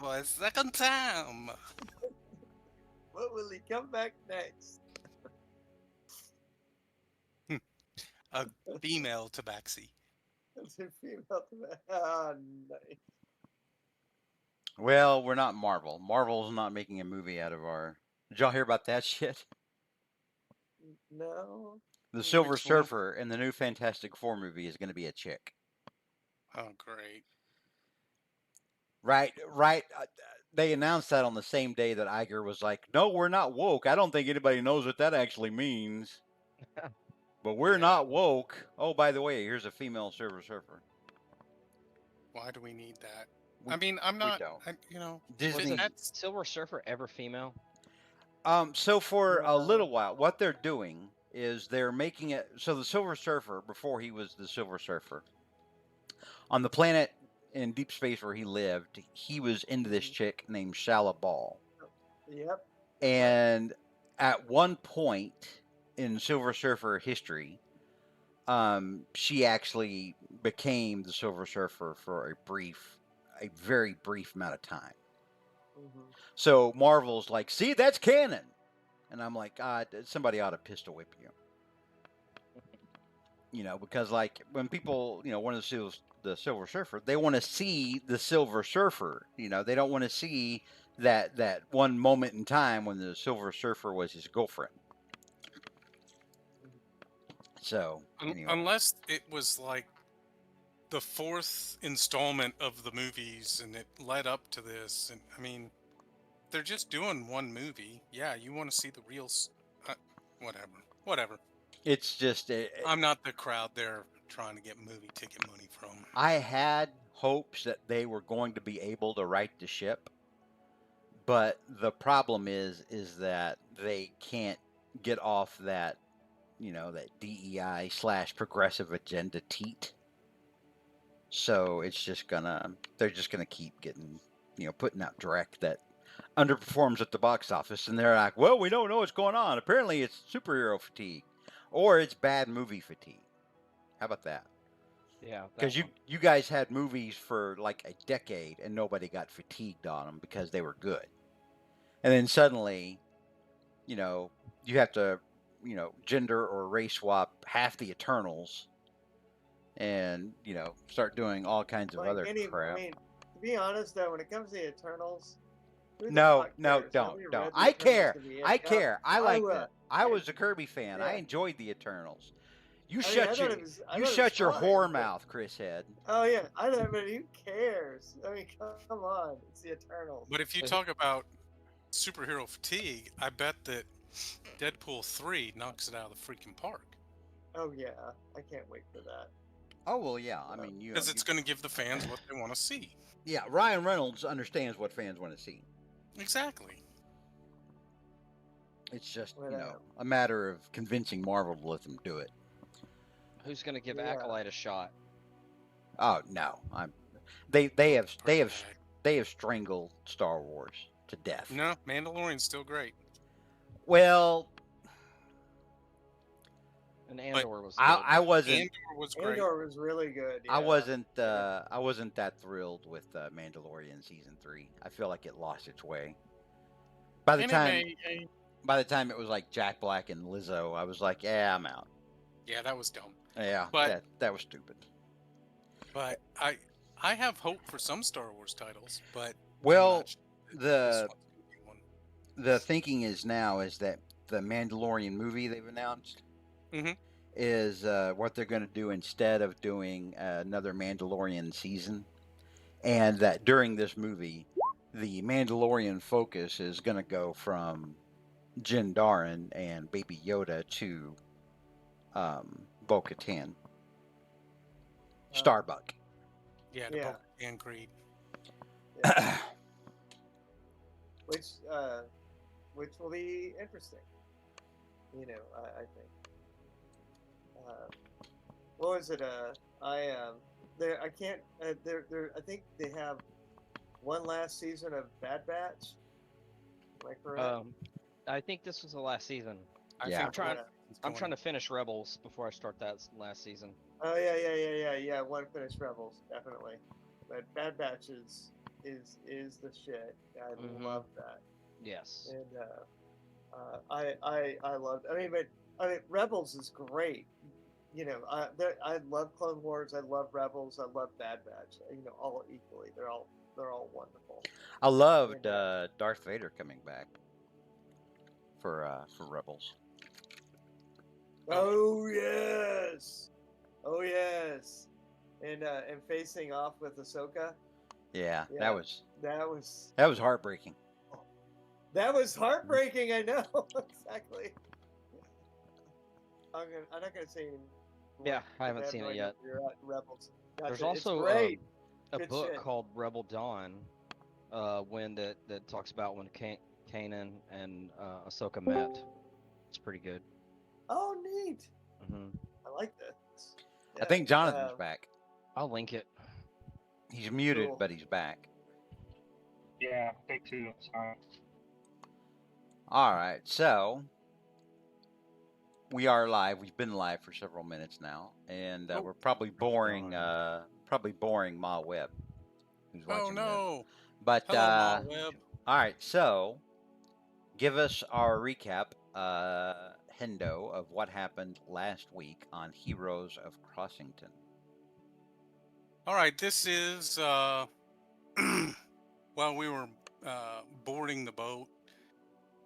for a second time. What will he come back next? A female tabaxi. It's a female. Oh, nice. Well, we're not Marvel. Marvel's not making a movie out of our. Did y'all hear about that shit? No. The Silver Which one? Surfer in the new Fantastic Four movie is going to be a chick. Oh, great. Right, right. They announced that on the same day that Iger was like, "No, we're not woke. I don't think anybody knows what that actually means, but we're Yeah. not woke." Oh, by the way, here's a female Silver Surfer. Why do we need that? We I mean, I'm we not. don't. If Was it, Disney. the that's Silver Surfer ever female? So for a little No. while, what they're doing is they're making it so the Silver Surfer, before he was the Silver Surfer, on the planet in deep space where he lived, he was into this chick named Shala Ball. Yep. And at one point in Silver Surfer history, she actually became the Silver Surfer for a very brief amount of time. Mm-hmm. So Marvel's like, see, that's canon. And I'm like, somebody ought to pistol whip you. Because like when people, want to see the Silver Surfer, they want to see the Silver Surfer. They don't want to see that one moment in time when the Silver Surfer was his girlfriend. So anyway, unless it was like the fourth installment of the movies, and it led up to this. And I mean, they're just doing one movie. Yeah, you want to see the real. Whatever. it's just I'm not the crowd they're trying to get movie ticket money from. I had hopes that they were going to be able to right the ship, but the problem is that they can't get off that that DEI / progressive agenda teat. So they're just gonna keep getting putting out direct that underperforms at the box office, and they're like, well, we don't know what's going on. Apparently, it's superhero fatigue, or it's bad movie fatigue. How about that? Yeah, Because that you one. you guys had movies for like a decade and nobody got fatigued on them because they were good, and then suddenly, you know, you have to, gender or race swap half the Eternals, and start doing all kinds of Like other I crap. mean, to be honest though, when it comes to the Eternals, who the No, fuck no, cares? don't, Nobody don't. read the I Eternals care. to be I yep. care. I I liked will. it. I Yeah. was a Kirby fan. I Yeah. enjoyed the Eternals. You I mean, shut your I you thought it was shut your fine, whore but mouth, Chris Head. oh yeah, I don't. But who cares? I mean, come on, it's the Eternals. But if you So talk about superhero fatigue, I bet that Deadpool 3 knocks it out of the freaking park. Oh yeah, I can't wait for that. Oh well, yeah. I Uh, mean, Because it's going to give the fans what they want to see. yeah. Ryan Reynolds understands what fans want to see. Exactly. It's just but a matter of convincing Marvel to let them do it. who's going to give Yeah. Acolyte a shot? Oh no, they have Bring it back. they have strangled Star Wars to death. No, Mandalorian's still great. Well, And Andor was good. I wasn't Andor was great. Andor was really good. Yeah. I wasn't that thrilled with Mandalorian season 3. I feel like it lost its way. By the And time it was like Jack Black and Lizzo, I was like, yeah, I'm out. yeah, that was dumb. Yeah, But- that was stupid. But I have hope for some Star Wars titles, but Well, I'm not sure that the this one's gonna be one. the thinking is now is that the Mandalorian movie they've announced Mhm. is what they're going to do instead of doing another Mandalorian season, and that during this movie, the Mandalorian focus is going to go from Jin Darin and Baby Yoda to Bo-Katan, Starbuck. Yeah, the Yeah. and Creed. Which will be interesting. I think. What was it? I can't. I think they have one last season of Bad Batch. Am I correct? I think this was the last season. I Yeah. think I'm trying. it's I'm going- trying to finish Rebels before I start that last season. Oh yeah. One finished Rebels definitely, but Bad Batch is is the shit. I Mhm. love that. Yes. And I loved. I mean, Rebels is great. You know, I love Clone Wars. I love Rebels. I love Bad Batch. You know, all equally. They're all wonderful. I loved And Darth Vader coming back for Rebels. oh yes, oh yes, and facing off with Ahsoka. Yeah, Yeah, that was that was heartbreaking. that was heartbreaking. I know exactly. I'm not gonna say anymore Yeah, I because I haven't have seen no it idea yet. where you're at. Rebels. There's Gotcha. It's also great. a Good book shit. called Rebel Dawn, when that talks about when Kanan and Ahsoka met. It's pretty good. Oh, neat. Hmm. I like this. I Yeah. think Jonathan's back. I'll link it. He's muted, Cool. but he's back. Yeah, take two. Sorry. All right, so we are live. We've been live for several minutes now, and Oh, we're probably boring, Dawn. Ma Webb, who's Oh watching this. no! But Hello, Ma Webb. all right, so give us our recap, Hendo, of what happened last week on Heroes of Crossington. All right, this is while we were boarding the boat.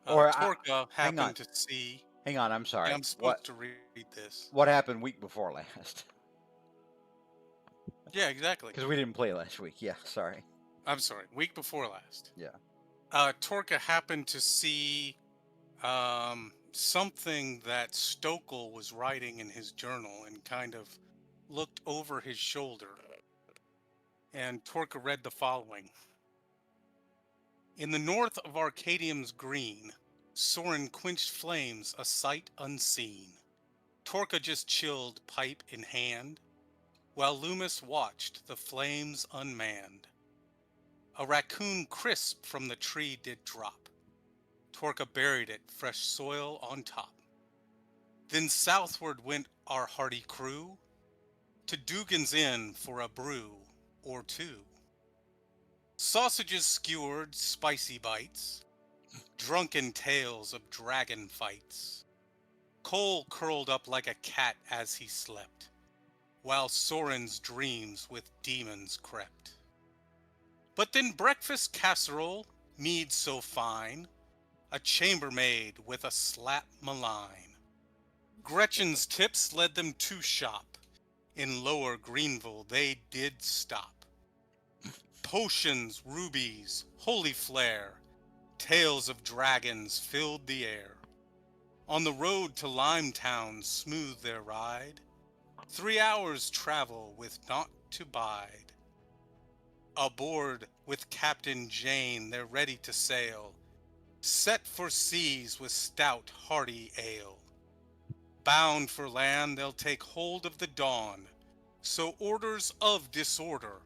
Torka hang on. happened to see. Hang on, I'm sorry. Yeah, I'm supposed to read this. What happened week before last? Yeah, exactly. Because we didn't play last week. Yeah, sorry. I'm sorry, week before last. Yeah. Torka happened to see something that Stokel was writing in his journal and kind of looked over his shoulder. And Torka read the following. In the north of Arcadium's green, Soren quenched flames, a sight unseen. Torka just chilled, pipe in hand, while Loomis watched the flames unmanned. A raccoon crisp from the tree did drop. Torka buried it, fresh soil on top. Then southward went our hardy crew, to Dugan's Inn for a brew or two. Sausages skewered, spicy bites, drunken tales of dragon fights. Cole curled up like a cat as he slept, while Soren's dreams with demons crept. But then breakfast casserole, mead so fine, a chambermaid with a slap malign. Gretchen's tips led them to shop. In Lower Greenville they did stop. Potions, rubies, holy flare, tales of dragons filled the air. On the road to Limetown smooth their ride, 3 hours travel with naught to bide. Aboard with Captain Jane they're ready to sail, set for seas with stout hearty ale. Bound for land they'll take hold of the dawn, so orders of disorder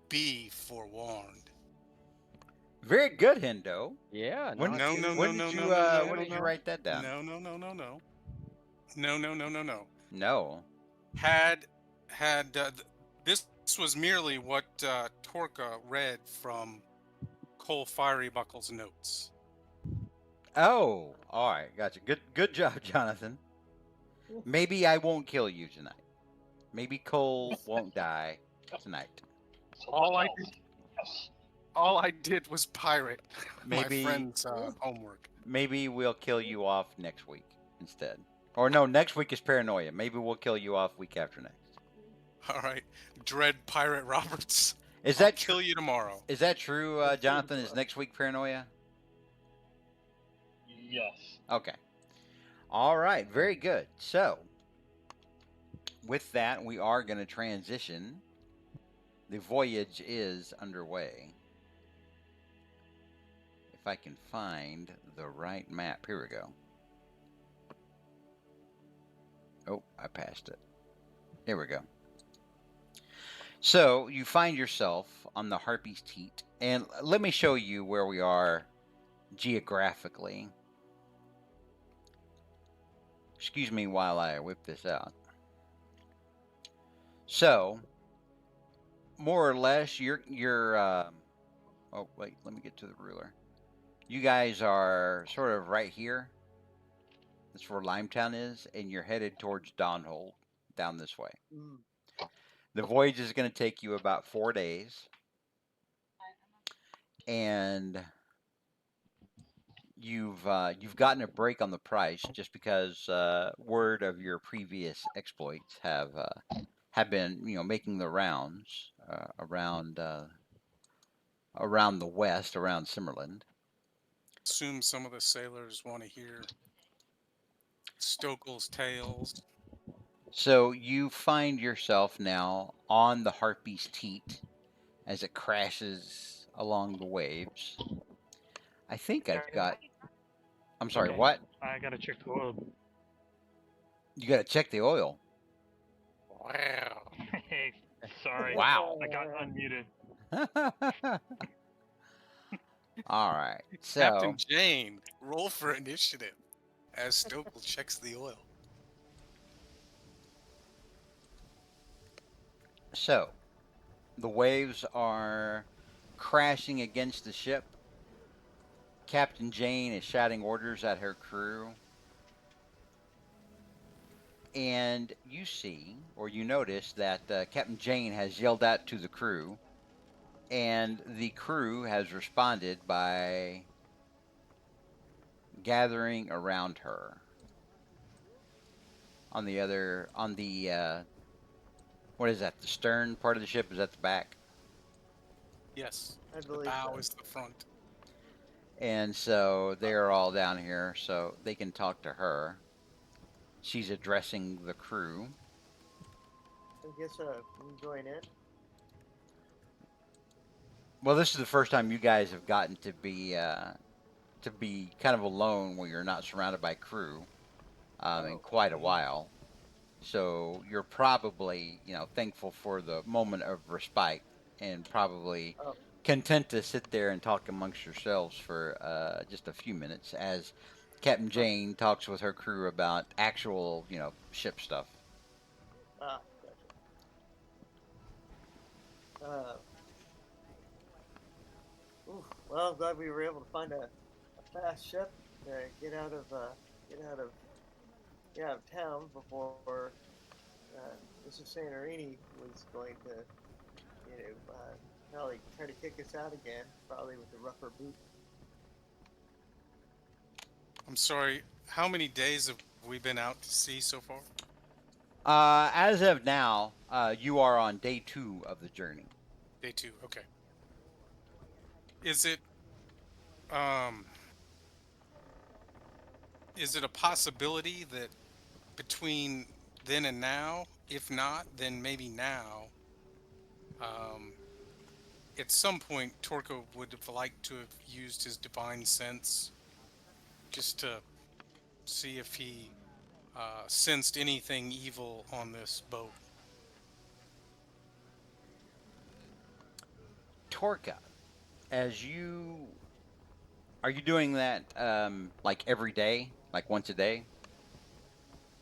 be forewarned. Very good, Hendo. Yeah, When, not No, too. no, when no, did no, you no, no, when no, did you no. write that down? No, no, no, no, no. No, no, no, no, no. No. Had this was merely what Torka read from Cole Fiery Buckle's notes. Oh, all right, gotcha. Good job, Jonathan. Maybe I won't kill you tonight. Maybe Cole won't die tonight. All I did was pirate Maybe- my friend's homework. Maybe we'll kill you off next week instead. Or no, next week is paranoia. Maybe we'll kill you off week after next. All right, Dread Pirate Roberts. Is I'll that kill you tomorrow? Is that true, Jonathan? Is next week paranoia? Yes. Okay. All right. Very good. So, with that, we are going to transition. The voyage is underway. If I can find the right map. Here we go. Oh, I passed it. Here we go. So, you find yourself on the Harpy's Teat. And let me show you where we are geographically. Excuse me while I whip this out. So, more or less, you're Oh, wait, let me get to the ruler. You guys are sort of right here. That's where Limetown is, and you're headed towards Dawnhold down this way. Mm. The voyage is going to take you about 4 days, and you've gotten a break on the price just because word of your previous exploits have been making the rounds around the west, around Simmerland. Assume some of the sailors want to hear Stokel's tales. So you find yourself now on the Harpy's teat as it crashes along the waves. I think I've got. I'm sorry, Okay. what? I gotta check the oil. You got to check the oil. Wow. Hey, sorry. Wow. I got unmuted. All right. Captain So, Jane, roll for initiative as Stokel checks the oil. so the waves are crashing against the ship. Captain Jane is shouting orders at her crew. And you see, or you notice, that Captain Jane has yelled out to the crew, and the crew has responded by gathering around her. On the what is that? The stern part of the ship? Is that the back? Yes, I the believe bow so. is the front. And so they're all down here, so they can talk to her. She's addressing the crew. I guess we can join in. Well, this is the first time you guys have gotten to be kind of alone where you're not surrounded by crew in Oh. quite a while. So you're probably, thankful for the moment of respite and probably Oh. content to sit there and talk amongst yourselves for just a few minutes as Captain Jane talks with her crew about actual, ship stuff. Ah, gotcha. Well, I'm glad we were able to find a fast ship to get out of town before Mrs. Santorini was going to, probably try to kick us out again, probably with the rougher boot. I'm sorry, how many days have we been out to sea so far? As of now, you are on day 2 of the journey. Day 2, okay. Is it um is it a possibility that between then and now, if not, then maybe now, um, at some point Torko would have liked to have used his divine sense just to see if he sensed anything evil on this boat. Torka, as you are you doing that like every day, like once a day?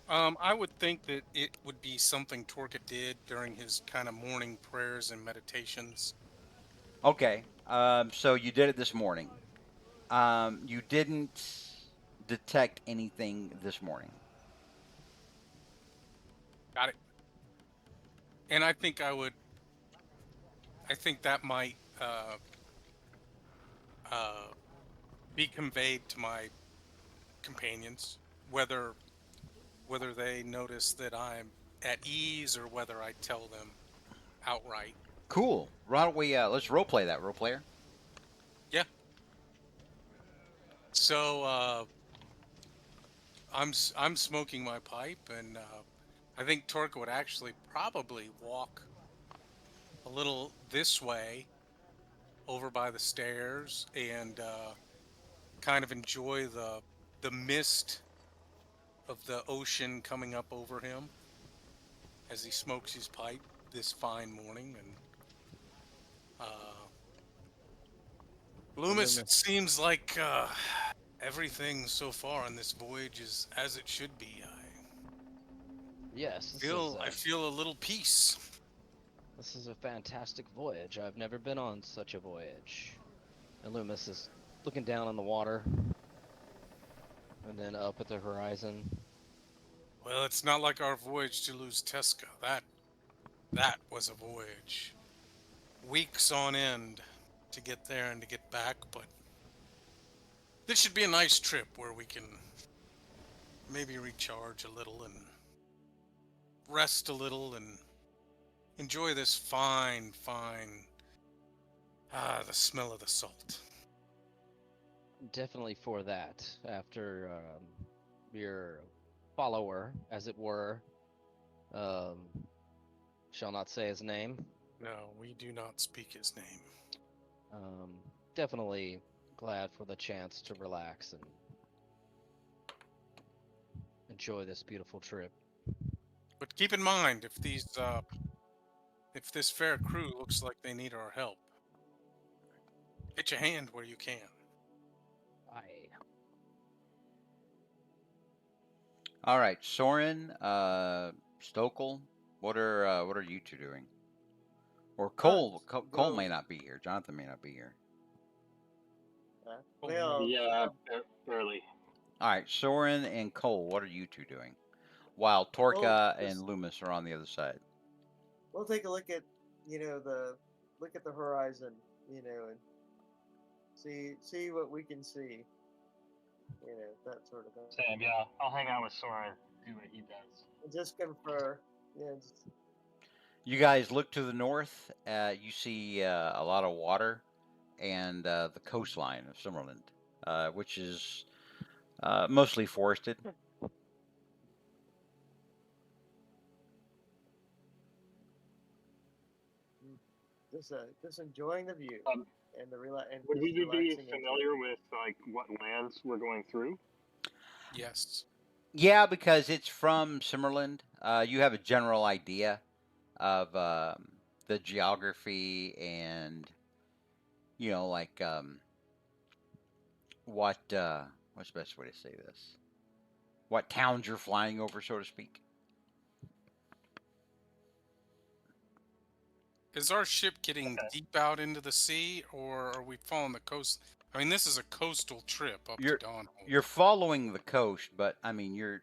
I would think that it would be something Torka did during his kind of morning prayers and meditations. Okay. So you did it this morning. You didn't detect anything this morning. Got it. And I think that might uh, be conveyed to my companions, whether they notice that I'm at ease or whether I tell them outright. Cool. Why don't we let's role play that, role player? Yeah. So I'm smoking my pipe, and I think Torque would actually probably walk a little this way, over by the stairs, and kind of enjoy the mist of the ocean coming up over him as he smokes his pipe this fine morning. And Loomis, it Loomis. seems like everything so far on this voyage is as it should be. Yes, this is I feel a little peace. a fantastic voyage. I've never been on such a voyage. And Loomis is looking down on the water and then up at the horizon. Well, it's not like our voyage to Luz Tesca. That was a voyage. Weeks on end to get there and to get back, but this should be a nice trip where we can maybe recharge a little and rest a little and enjoy this fine, the smell of the salt. Definitely for that. After your follower, as it were, um, shall not say his name. No, we do not speak his name. Um, Definitely glad for the chance to relax and enjoy this beautiful trip. But keep in mind, if this fair crew looks like they need our help, get your hand where you can. Aye. All right, Soren, Stokel, what are you two doing? Or Cole? Cole may not be here. Jonathan may not be here. Well, Yeah, barely. All right, Soren and Cole, what are you two doing? While Torka and Loomis are on the other side. we'll take a look at look at the horizon, and see what we can see, that sort of thing. Same, yeah. I'll hang out with Sora and do what he does. And just confer, You guys look to the north. You see a lot of water and the coastline of Summerland, which is mostly forested. just enjoying the view Um, and Would we just be relaxing into familiar it. with like what lands we're going through? Yes. Yeah, because it's from Summerland. You have a general idea of the geography and like what's the best way to say this? What towns you're flying over, so to speak. Is our ship getting Okay. deep out into the sea, or are we following the coast? I mean, this is a coastal trip up You're to Dawnhold. you're following the coast, but I mean you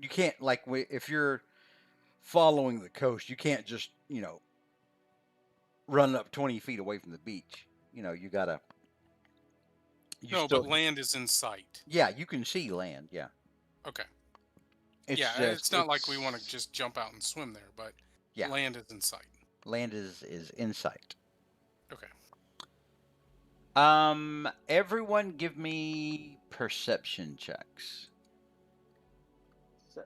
can't if you're following the coast, you can't just run up 20 feet away from the beach. You gotta you No, still but land is in sight. yeah, you can see land. Yeah, Okay. it's Yeah, just it's not like we want to just jump out and swim there, but yeah, land is in sight. land is in sight. Okay. Everyone give me perception checks. So,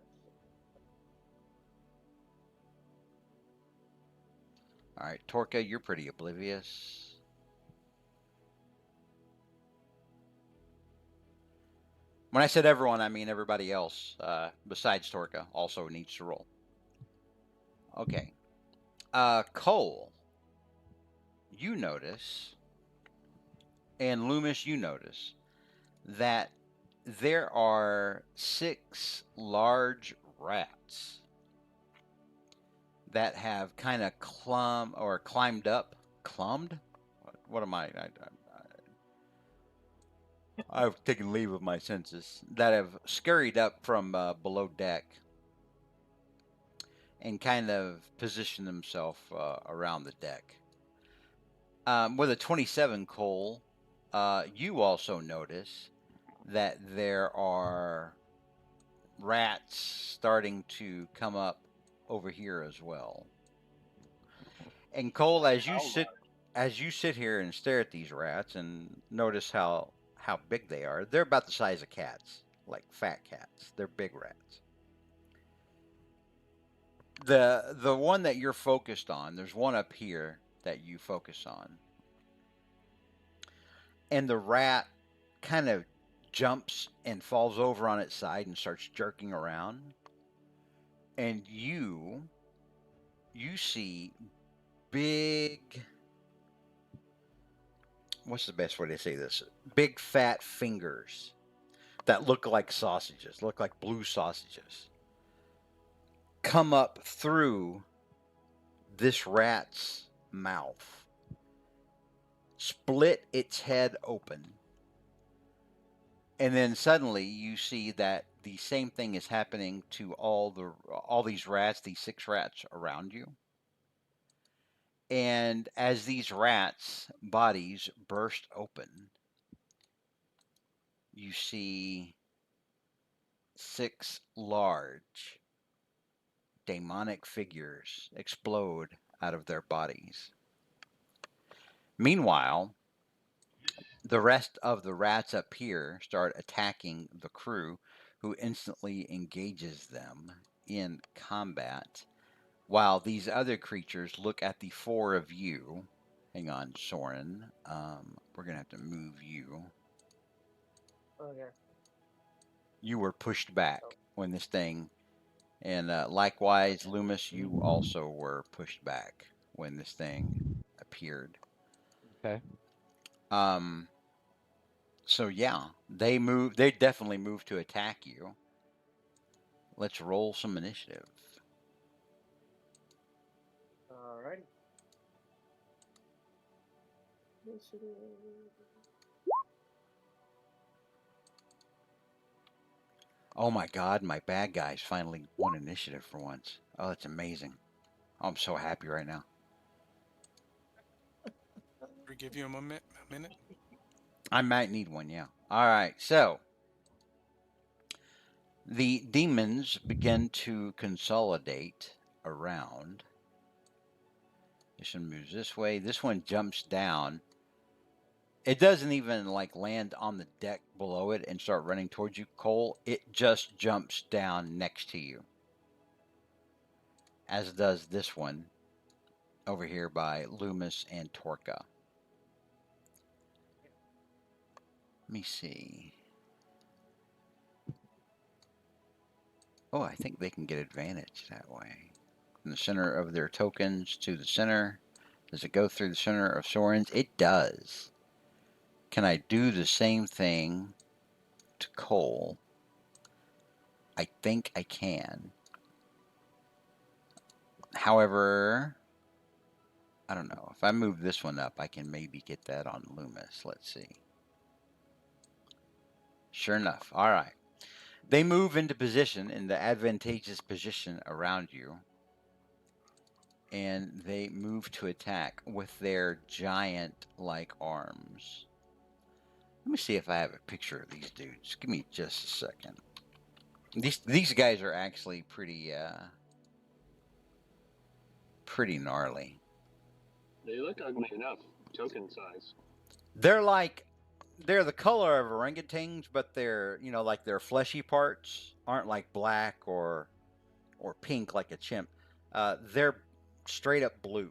All right, Torka, you're pretty oblivious. When I said everyone, I mean everybody else besides Torka also needs to roll. Okay. Cole, you notice, and Loomis, you notice that there are 6 large rats that have kind of climbed up. Clumbed? What am I? I've taken leave of my senses. That have scurried up from below deck and kind of positioned themselves around the deck. With a 27, Cole, you also notice that there are rats starting to come up over here as well. And Cole, as you sit here and stare at these rats and notice how big they are, they're about the size of cats, like fat cats. They're big rats. The one that you're focused on, there's one up here that you focus on. And the rat kind of jumps and falls over on its side and starts jerking around. And you see big, what's the best way to say this? Big fat fingers that look like sausages, look like blue sausages, come up through this rat's mouth split its head open. And then suddenly you see that the same thing is happening to all these rats, these 6 rats around you. And as these rats' bodies burst open, you see 6 large demonic figures explode out of their bodies. Meanwhile, the rest of the rats up here start attacking the crew, who instantly engages them in combat, while these other creatures look at the 4 of you. Hang on, Soren. We're going to have to move you. Okay. You were pushed back when this thing, and likewise, Loomis, you also were pushed back when this thing appeared. Okay. So yeah, they definitely moved to attack you. Let's roll some initiative. Alrighty. Oh my god, my bad guys finally won initiative for once. Oh, that's amazing. I'm so happy right now. We give you a minute. I might need one, yeah. All right, so the demons begin to consolidate around. This one moves this way. This one jumps down. It doesn't even like land on the deck below it and start running towards you, Cole. It just jumps down next to you. As does this one over here by Loomis and Torka. Let me see. Oh, I think they can get advantage that way. From the center of their tokens to the center. Does it go through the center of Soren's? It does. Can I do the same thing to Cole? I think I can. However, I don't know. If I move this one up, I can maybe get that on Loomis. Let's see. Sure enough. All right. They move into position, in the advantageous position around you. And they move to attack with their giant-like arms. Let me see if I have a picture of these dudes. Give me just a second. These guys are actually pretty gnarly. They look ugly enough, token size. They're the color of orangutans, but they're like their fleshy parts aren't like black or pink like a chimp. They're straight up blue,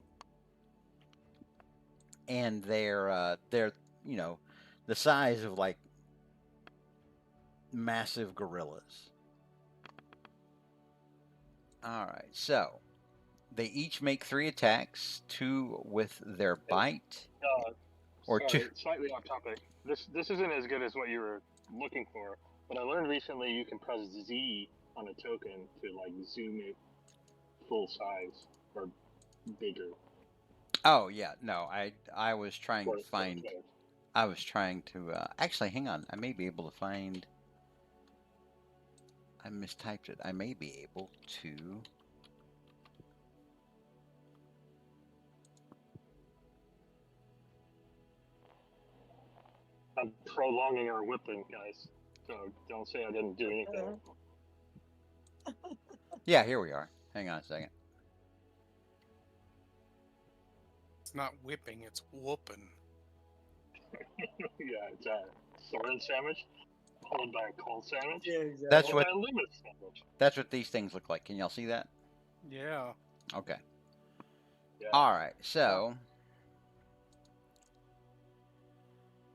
and they're the size of like massive gorillas. All right, so they each make 3 attacks, 2 with their bite, or Sorry, 2. slightly off topic. This isn't as good as what you were looking for, but I learned recently you can press Z on a token to like zoom it full size or bigger. Oh yeah, no, I was trying for- to for find. players. I was trying to actually hang on. I may be able to find. I mistyped it. I may be able to. I'm prolonging our whipping, guys. So don't say I didn't do anything. Yeah, here we are. Hang on a second. It's not whipping, it's whooping. Yeah, it's a Soren sandwich, followed by a cold sandwich, Yeah, exactly. That's followed what by a Loomis sandwich. that's what these things look like. Can y'all see that? Yeah. Okay. Yeah. All right. So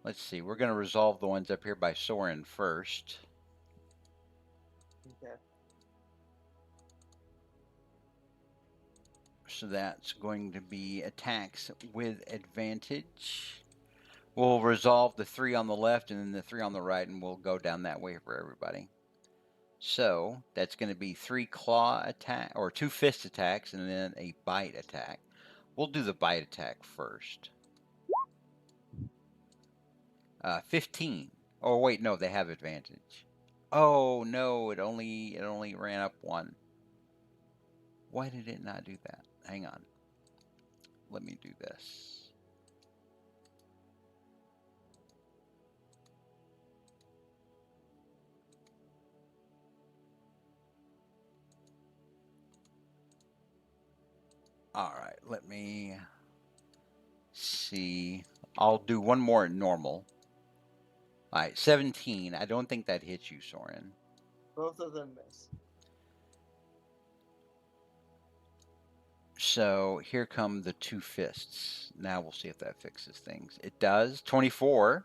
let's see. We're gonna resolve the ones up here by Soren first. Okay. So that's going to be attacks with advantage. We'll resolve the 3 on the left and then the 3 on the right, and we'll go down that way for everybody. So that's going to be 3 claw attack or 2 fist attacks and then a bite attack. We'll do the bite attack first. 15. Oh wait, no, they have advantage. Oh no, it only ran up 1. Why did it not do that? Hang on. Let me do this. All right, let me see. I'll do one more at normal. All right, 17. I don't think that hits you, Soren. Both of them miss. So here come the 2 fists. Now we'll see if that fixes things. It does. 24.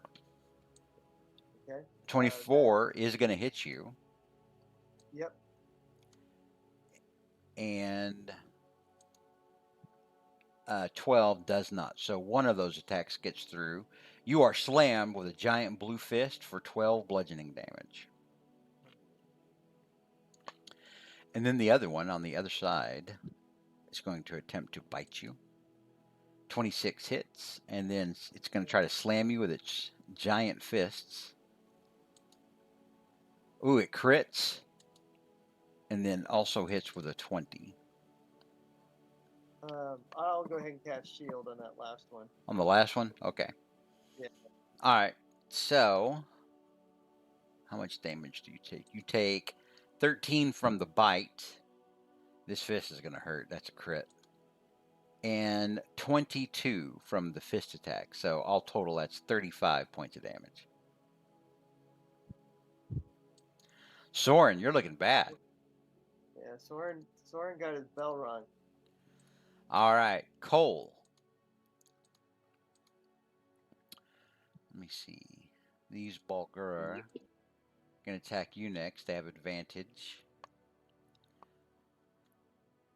Okay. 24 is going to hit you. Yep. And 12 does not. So one of those attacks gets through. You are slammed with a giant blue fist for 12 bludgeoning damage. And then the other one on the other side is going to attempt to bite you. 26 hits, and then it's going to try to slam you with its giant fists. Ooh, it crits, and then also hits with a 20. I'll go ahead and cast shield on that last one. On the last one? Okay. Yeah. All right. So, how much damage do you take? You take 13 from the bite. This fist is going to hurt. That's a crit. And 22 from the fist attack. So, all total, that's 35 points of damage. Soren, you're looking bad. Yeah, Soren got his bell rung. All right. Cole. Let me see. These Bulgur are going to attack you next. They have advantage.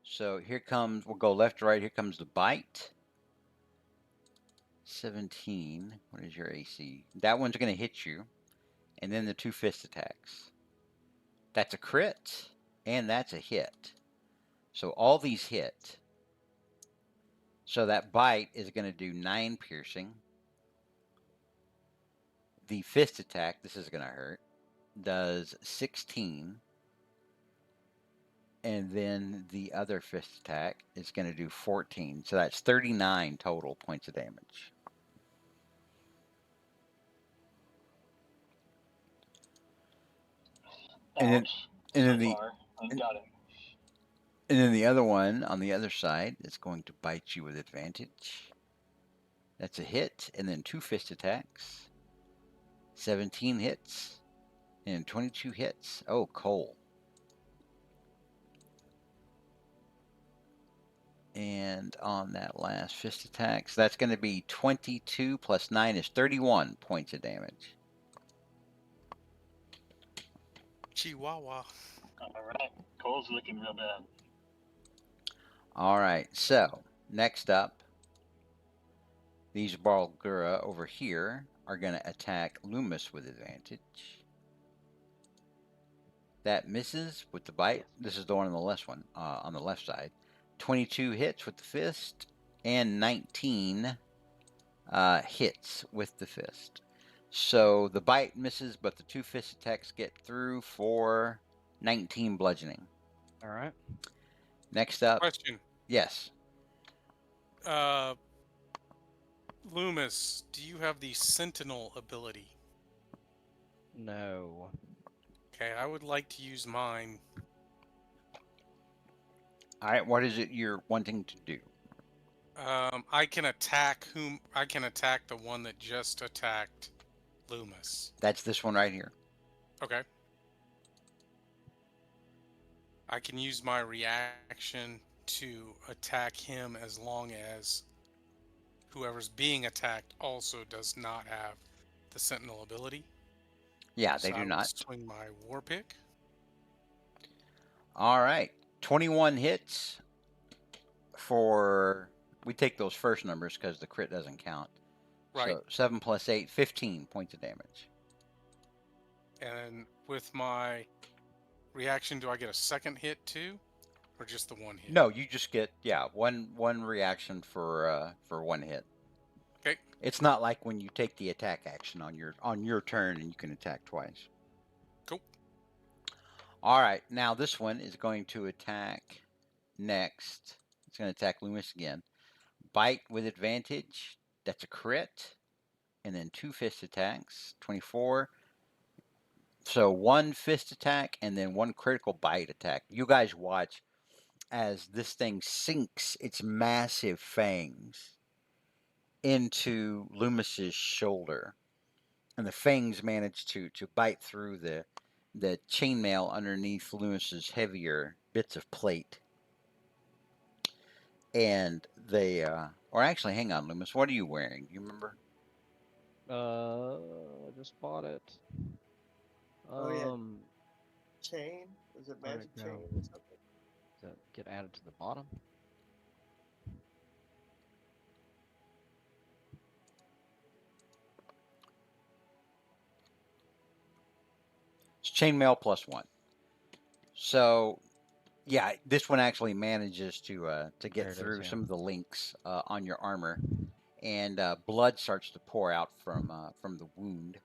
So here comes, we'll go left to right. Here comes the bite. 17. What is your AC? That one's going to hit you. And then the 2 fist attacks. That's a crit. And that's a hit. So all these hit. So that bite is going to do 9 piercing. The fist attack, this is going to hurt, does 16. And then the other fist attack is going to do 14. So that's 39 total points of damage. And then, Ouch. and So then the far, I've got it. and then the other one on the other side is going to bite you with advantage. That's a hit, and then 2 fist attacks. 17 hits and 22 hits. Oh, Cole. And on that last fist attack, so that's going to be 22 plus 9 is 31 points of damage. Chihuahua. All right. Cole's looking real bad. All right, so next up, these Balgura over here are going to attack Loomis with advantage. That misses with the bite. This is the one on the left one, on the left side. 22 hits with the fist and 19 hits with the fist. So the bite misses, but the 2 fist attacks get through for 19 bludgeoning. All right. Next up, Question. yes. Loomis, do you have the Sentinel ability? No. Okay, I would like to use mine. All right, what is it you're wanting to do? I can attack the one that just attacked Loomis. That's this one right here. Okay. I can use my reaction to attack him as long as whoever's being attacked also does not have the Sentinel ability. Yeah, they So do I will not. swing my war pick. All right, 21 hits for, we take those first numbers because the crit doesn't count. Right. So 7 plus 8, 15 points of damage. And with my reaction, do I get a second hit too? Or just the one hit? No, you just get, yeah, one reaction for 1 hit. Okay. It's not like when you take the attack action on your turn and you can attack twice. Cool. All right, now this one is going to attack next. It's going to attack Loomis again. Bite with advantage. That's a crit. And then 2 fist attacks. 24. So 1 fist attack and then 1 critical bite attack. You guys watch as this thing sinks its massive fangs into Loomis's shoulder. And the fangs manage to bite through the chainmail underneath Loomis's heavier bits of plate. And they, or actually, hang on, Loomis, what are you wearing? Do you remember? I just bought it. Oh, yeah. Chain? Is it Where'd magic it chain go? or something? Does that get added to the bottom? It's chainmail +1. So, yeah, this one actually manages to There get it is, through yeah. some of the links on your armor, and blood starts to pour out from the wound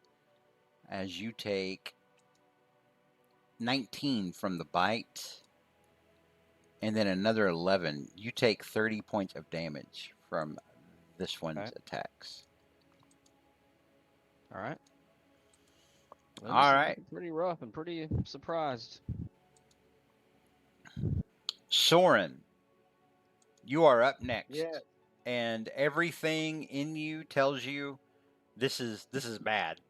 as you take 19 from the bite, and then another 11. You take 30 points of damage from this one's Okay. attacks. All right. Well, All this is right. looking pretty rough and pretty surprised. Soren, you are up next. Yeah. And everything in you tells you this is bad.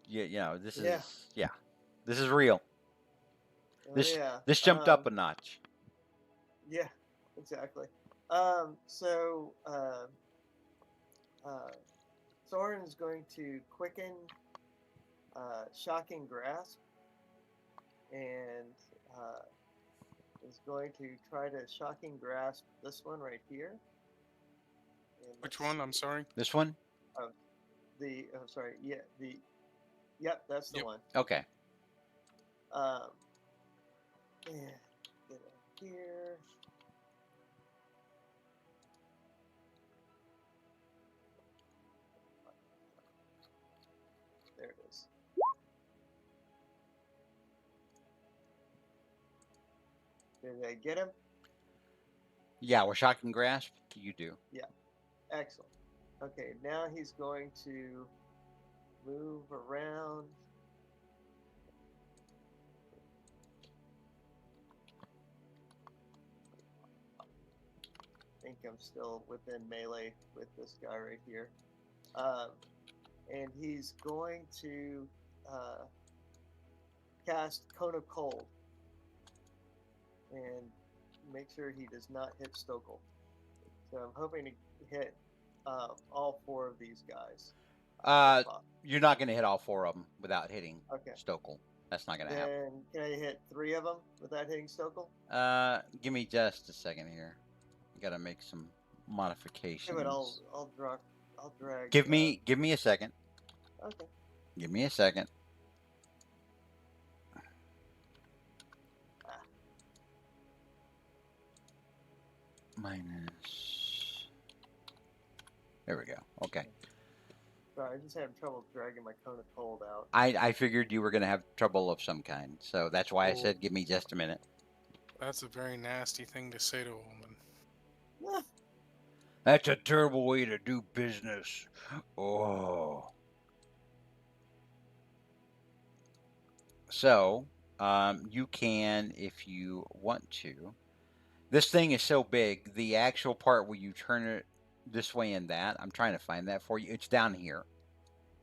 You know, this Yeah. this is real. Oh, This yeah. this jumped up a notch. Yeah, exactly. So Soren's going to quicken Shocking Grasp and is going to try to Shocking Grasp this one right here. And Which let's one? I'm see. sorry. This one? Sorry, yeah, yep, that's the Yep. one. Okay. And get up here. There it is. Did I get him? Yeah, with Shocking Grasp, you do. Yeah. Excellent. Okay, now he's going to move around. I think I'm still within melee with this guy right here. And he's going to cast Cone of Cold and make sure he does not hit Stokel. So I'm hoping to hit all 4 of these guys. You're not going to hit all 4 of them without hitting Okay. Stokel. That's not going to happen. Then can I hit 3 of them without hitting Stokel? Give me just a second here. Got to make some modifications. Yeah, but I'll drag. Give me a second. Okay. Give me a second. Minus. There we go. Okay. Sorry, I just had trouble dragging my Cone of Cold out. I figured you were going to have trouble of some kind, so that's why I Cool. said give me just a minute. That's a very nasty thing to say to a woman. That's a terrible way to do business. Oh. So, you can, if you want to. This thing is so big, the actual part where you turn it this way and that, I'm trying to find that for you. It's down here.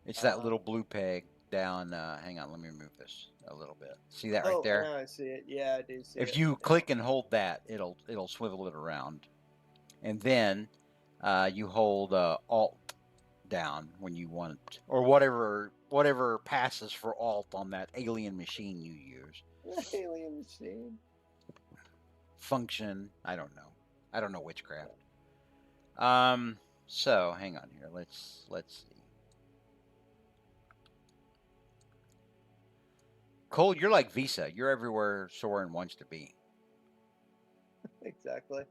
It's that little blue peg down. Hang on, let me move this a little bit. See that right there? Oh, I see it. Yeah, I do see it. If you click and hold that, it'll swivel it around. And then you hold Alt down when you want, or whatever passes for Alt on that alien machine you use. Alien machine. Function, I don't know witchcraft. So hang on here. Let's see. Cole, you're like Visa. You're everywhere Soren wants to be. Exactly.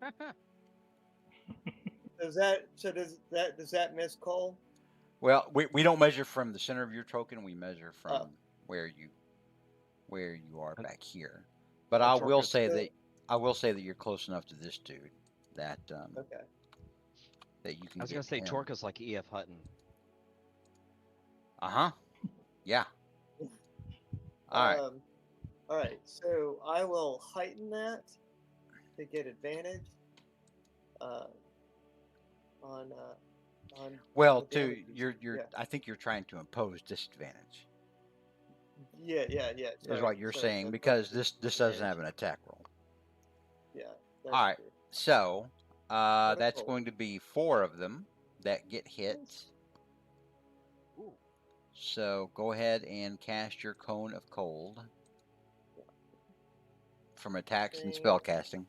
does that miss Cole? Well, we don't measure from the center of your token. We measure from Oh. where you are And- back here. But and I will Torca's- say that you're close enough to this dude that Okay. that you can I was get gonna to say him. Torca's like E.F. Hutton. Yeah. All right. All right. So I will heighten that to get advantage. On Well, the to damages. you're Yeah. I think you're trying to impose disadvantage. Yeah. Is Sorry, what you're sorry, saying impose because this doesn't disadvantage. have an attack roll. Yeah. That's All right. true. So What a that's cold. going to be 4 of them that get hit. Nice. Ooh. So go ahead and cast your cone of cold from attacks and Thing. spell casting.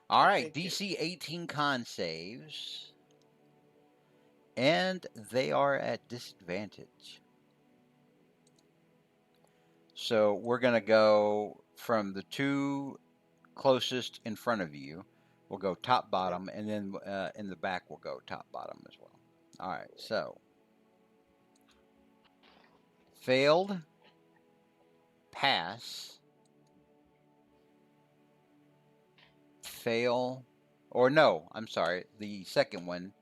All I right, think it- DC 18 con saves, and they are at disadvantage. So we're gonna go from the 2 closest in front of you. We'll go top bottom, and then in the back we'll go top bottom as well. All right, so failed, pass, fail, or no, I'm sorry, the second one,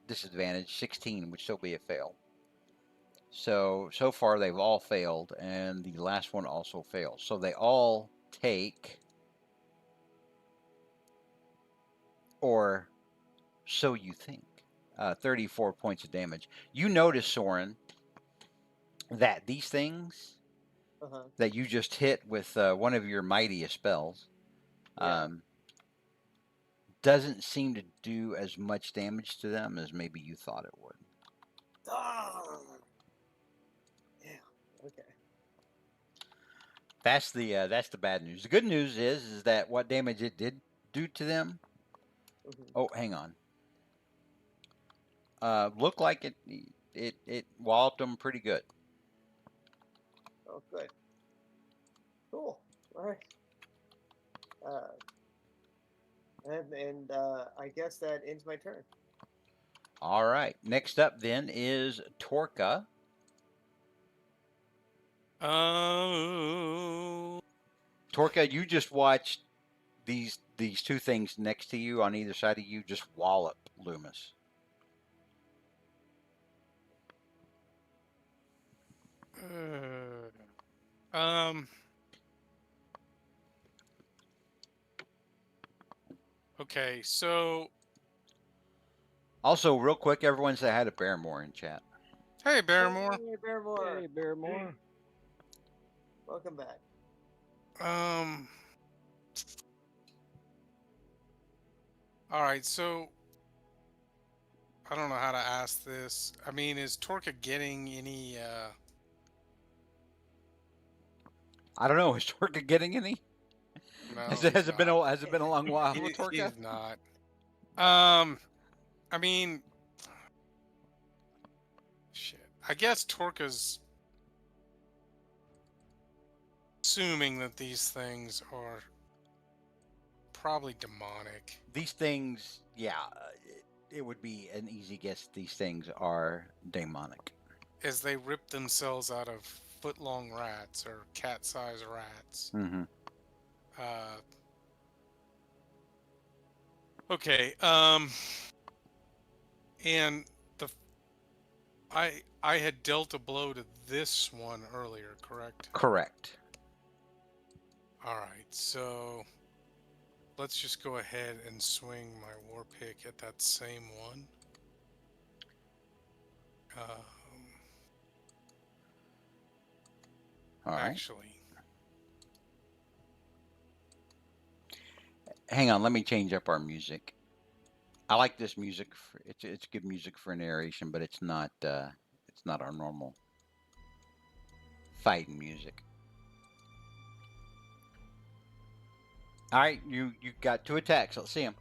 disadvantage 16 would still be a fail. So far they've all failed, and the last one also fails. So they all take, or so you think, 34 points of damage. You notice, Soren, that these things that you just hit with one of your mightiest spells Yeah. doesn't seem to do as much damage to them as maybe you thought it would. Ah. Yeah. Okay. That's the bad news. The good news is that what damage it did do to them. Mhm. Oh, hang on. Looked like it walloped them pretty good. Oh, good. Cool. All right. And I guess that ends my turn. All right. Next up then is Torka. Oh. Torka, you just watched these 2 things next to you on either side of you just wallop Loomis. Okay, so Also, real quick, everyone say hi to Barrymore in chat. hey, Barrymore. Hey, Barrymore. Hey, Barrymore. Welcome back. All right, so I don't know how to ask this. I mean, is Torka getting any? I don't know. Is Torka getting any? No, Has he's it been not. a long while with Torka? He's not. I mean, shit. I guess Torka's assuming that these things are probably demonic. These things, yeah, it would be an easy guess. These things are demonic. As they rip themselves out of foot-long rats or cat-sized rats. Mm-hmm. Okay. And I had dealt a blow to this one earlier, correct? Correct. All right. So let's just go ahead and swing my war pick at that same one. All right. Actually, Hang on. Let me change up our music. I like this music. It's good music for narration, but it's not our normal fighting music. All right, you got 2 attacks. Let's see them.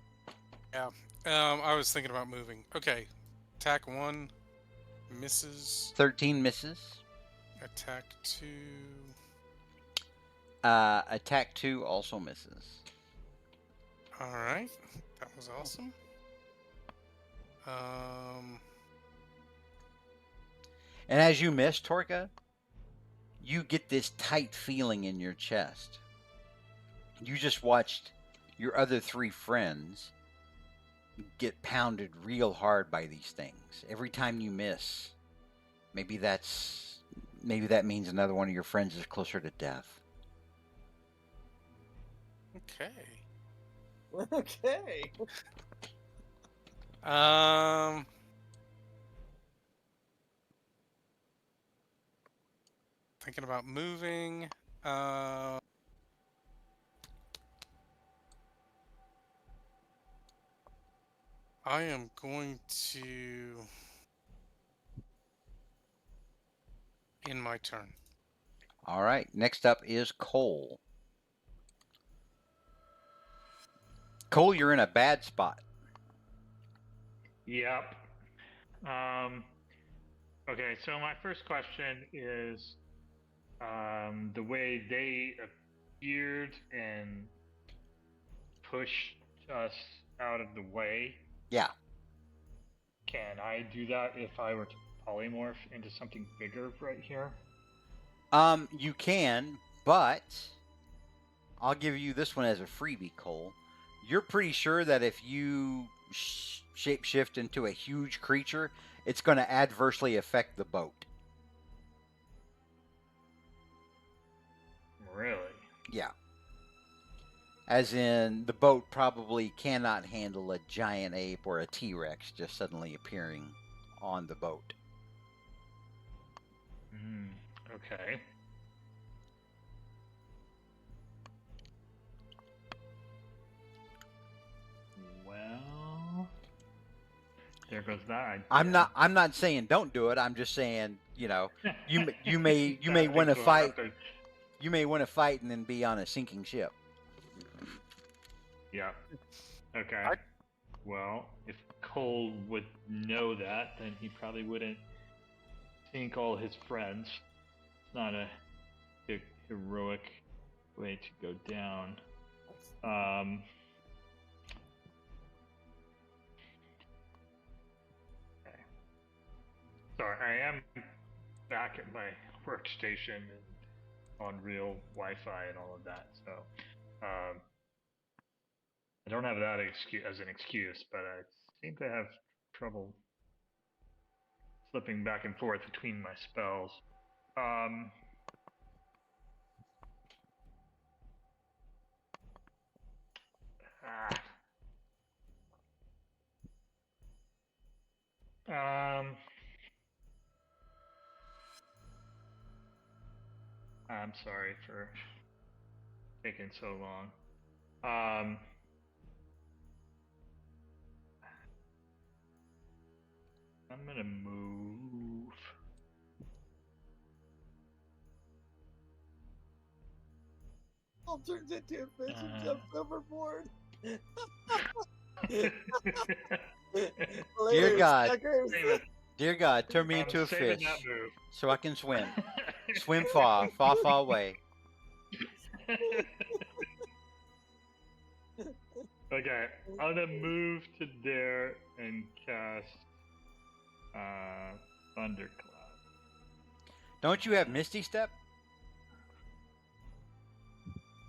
yeah. I was thinking about moving. Okay. Attack 1 misses. 13 misses. Attack 2. Attack 2 also misses. All right, that was awesome. And as you miss, Torka, you get this tight feeling in your chest. You just watched your other 3 friends get pounded real hard by these things. Every time you miss, maybe that means another one of your friends is closer to death. Okay. Okay. Thinking about moving. I am going to end my turn. All right. Next up is Cole. Cole, you're in a bad spot. Yep. Okay, so my first question is the way they appeared and pushed us out of the way. Yeah. Can I do that if I were to polymorph into something bigger right here? You can, but I'll give you this one as a freebie, Cole. You're pretty sure that if you shapeshift into a huge creature, it's going to adversely affect the boat. Really? Yeah. As in, the boat probably cannot handle a giant ape or a T-Rex just suddenly appearing on the boat. Okay. Well, there goes that. I'm not saying don't do it. I'm just saying, you may win a fight. You may win a fight and then be on a sinking ship. Yeah. Okay. Well, if Cole would know that, then he probably wouldn't sink all his friends. It's not a heroic way to go down. Okay. Sorry, I am back at my workstation and on real Wi-Fi and all of that, so I don't have that as an excuse, but I seem to have trouble slipping back and forth between my spells. I'm sorry for taking so long. I'm gonna move. All turns into a fish and jumps overboard. Dear God. Suckers. Dear God, turn me into a fish so I can swim. Swim far, far, far away. Okay, I'm gonna move to there and cast Thundercloud. Don't you have Misty Step?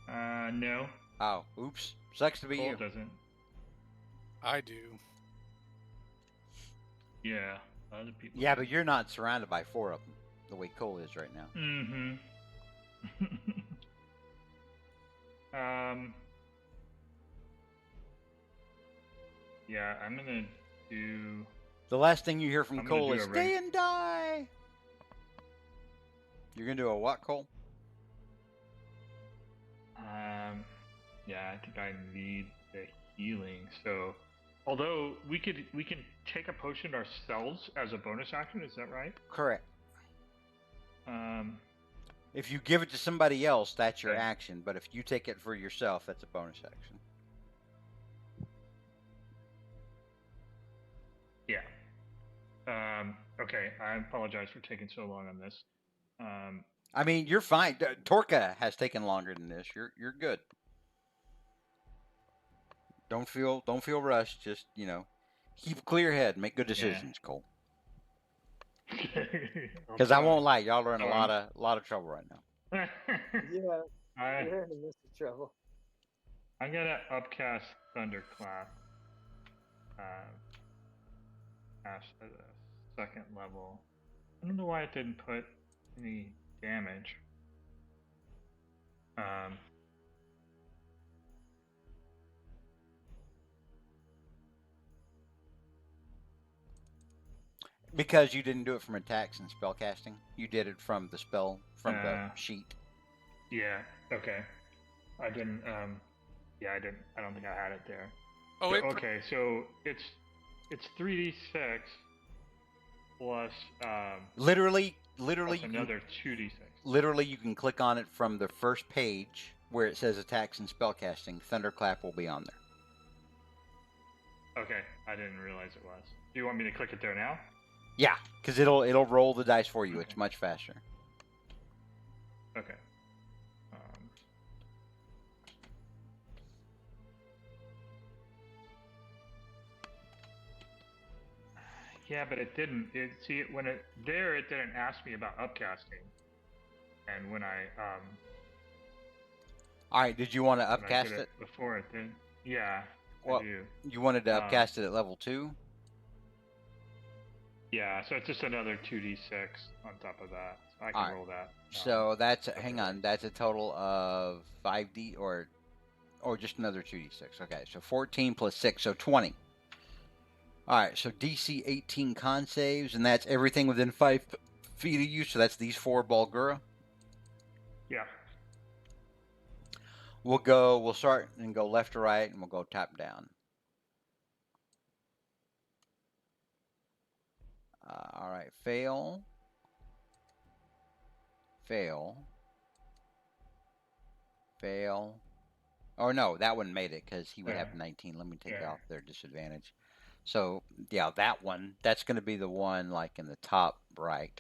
No. Oh, oops. Sucks to be Cole you. doesn't. I do. Yeah, other people. Yeah, but you're not surrounded by 4 of them, the way Cole is right now. Mm-hmm. Yeah, I'm gonna do. The last thing you hear from I'm gonna Cole do is a "Stay and die." You're gonna do a what, Cole? Yeah, I think I need the healing. So, although we can take a potion ourselves as a bonus action. Is that right? Correct. If you give it to somebody else, that's your action. But if you take it for yourself, that's a bonus action. Yeah. Okay, I apologize for taking so long on this. I mean, you're fine. Torka has taken longer than this. You're good. Don't feel rushed. Just keep a clear head. Make good Yeah. decisions, Cole. I'll Because I try. won't lie, y'all are in a Um, lot of trouble right now. Yeah, I you're in the midst of trouble. I'm gonna upcast Thunderclap. Cast at a second level. I don't know why it didn't put any damage. Because you didn't do it from attacks and spell casting. You did it from the the sheet. Yeah. Okay. I didn't. Yeah, I didn't. I don't think I had it there. Oh, So, okay, so it's 3d6 plus Literally, plus you another 2d6. literally you can click on it from the first page where it says attacks and spell casting. Thunderclap will be on there. Okay, I didn't realize it was. Do you want me to click it there now? Yeah, because it'll roll the dice for you. Okay. It's much faster. Okay. Yeah, but it didn't. It didn't ask me about upcasting, and when I All right, did you want to when I upcast did it? before it did? Yeah, Well, I do. you wanted to upcast it at level 2? Yeah, so it's just another 2d6 on top of that. So I can Alright. roll that. So that's hang on, that's a total of 5d or just another 2d6. Okay, so 14 plus 6, so 20. All right, so DC 18 con saves, and that's everything within 5 feet of you. So that's these 4 Balgura. Yeah. We'll start and go left to right, and we'll go top down. All right, fail. Oh no, that one made it because he would have 19. Let me take off their disadvantage. So yeah, that one, that's going to be the one like in the top right,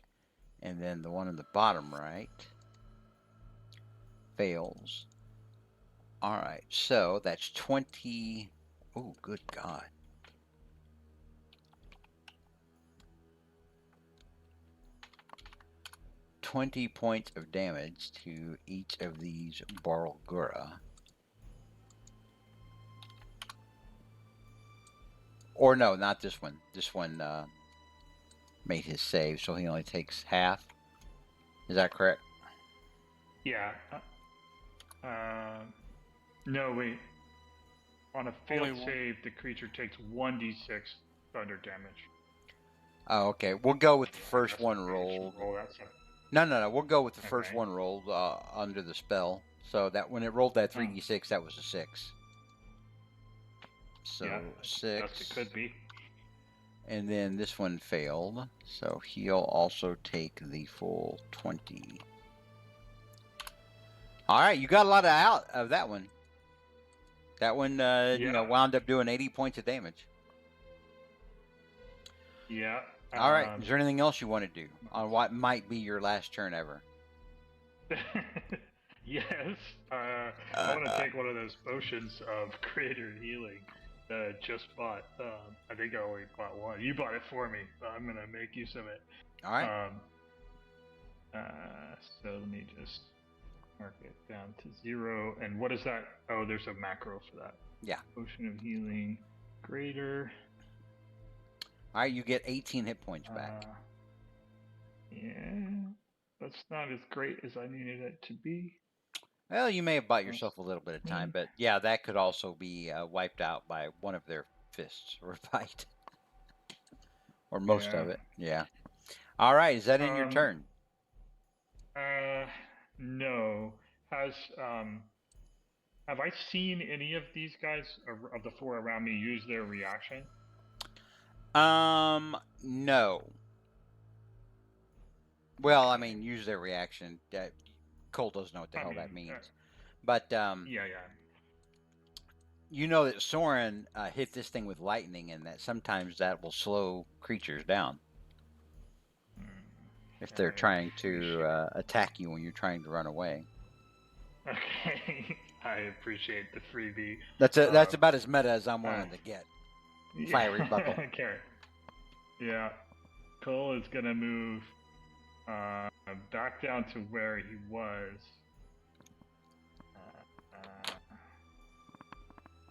and then the one in the bottom right fails. All right, so that's 20. Oh, good God. $20 points of damage to each of these Barlgura. Or no, not this one. This one made his save, so he only takes half. Is that correct? Yeah. No, wait. On a failed save, the creature takes 1d6 thunder damage. Oh, okay. We'll go with the first one rolled. No. We'll go with the first one rolled under the spell. So that when it rolled that 3d6, that was a 6. So yeah, 6. Best it could be. And then this one failed, so he'll also take the full 20. All right, you got a lot out of that one. That one, wound up doing 80 points of damage. Yeah. All right. Is there anything else you want to do on what might be your last turn ever? Yes. I want to take one of those potions of greater healing that I just bought. I think I only bought one. You bought it for me, but I'm gonna make use of it. All right. So let me just mark it down to 0. And what is that? Oh, there's a macro for that. Yeah. Potion of healing, greater. All right, you get 18 hit points back. Yeah, that's not as great as I needed it to be. Well, you may have bought yourself a little bit of time, but yeah, that could also be wiped out by one of their fists or bite. Or most of it, yeah. All right, is that in your turn? No. Have I seen any of these guys, of the 4 around me, use their reaction? No. Well, I mean, use their reaction. Cole doesn't know what the hell that means. But, yeah. You know that Soren hit this thing with lightning, and that sometimes that will slow creatures down. If they're trying to attack you when you're trying to run away. Okay. I appreciate the freebie. That's about as meta as I'm willing to get. Fiery buckle. Carrot. Yeah. Cole is gonna move back down to where he was.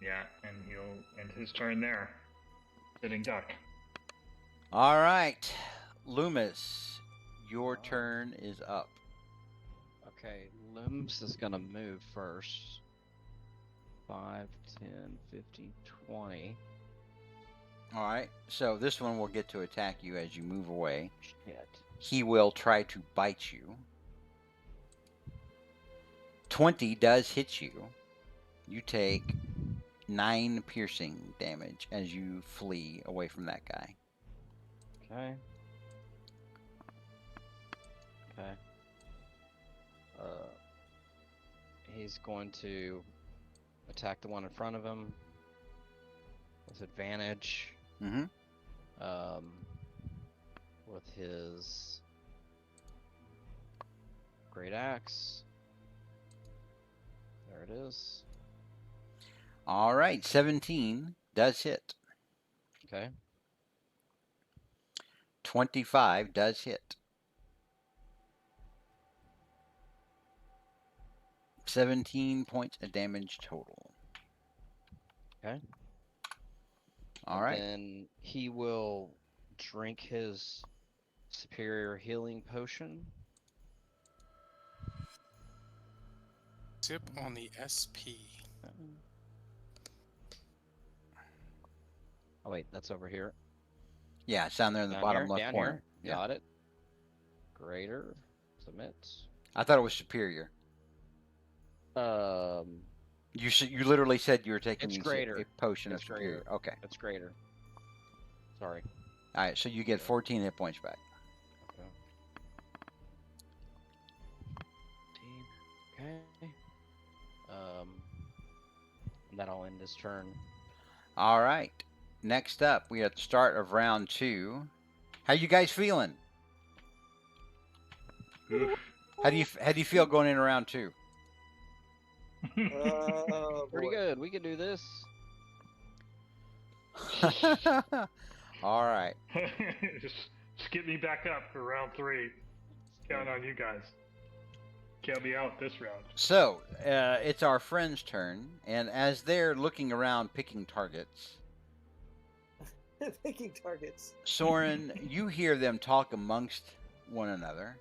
Yeah, and he'll end his turn there. Sitting duck. All right, Loomis, your turn is up. Okay, Loomis is gonna move first. 5, 10, 15, 20. All right, so this one will get to attack you as you move away. Shit. He will try to bite you. 20 does hit you. You take 9 piercing damage as you flee away from that guy. Okay. Okay. He's going to attack the one in front of him with advantage. Mm-hmm. With his great axe. There it is. All right, 17 does hit. Okay. 25 does hit. 17 points of damage total. Okay. All right. Then he will drink his superior healing potion. Sip on the SP. Oh wait, that's over here. Yeah, it's down there in the Down bottom here, left down corner. here. Got it. Greater. Submit. I thought it was superior. You literally said you were taking It's greater. a potion It's of superior. greater. Okay. It's greater. Sorry. All right, so you get 14 hit points back. Okay. Okay. And that'll end his turn. All right. Next up, we are at the start of round 2. How you guys feeling? Oof. How do you feel going into round 2? Pretty Boy. good. We can do this. All right. Just get me back up for round 3. Count on you guys. Count me out this round. So, it's our friend's turn, and as they're looking around picking targets, Picking targets. Soren, you hear them talk amongst one another.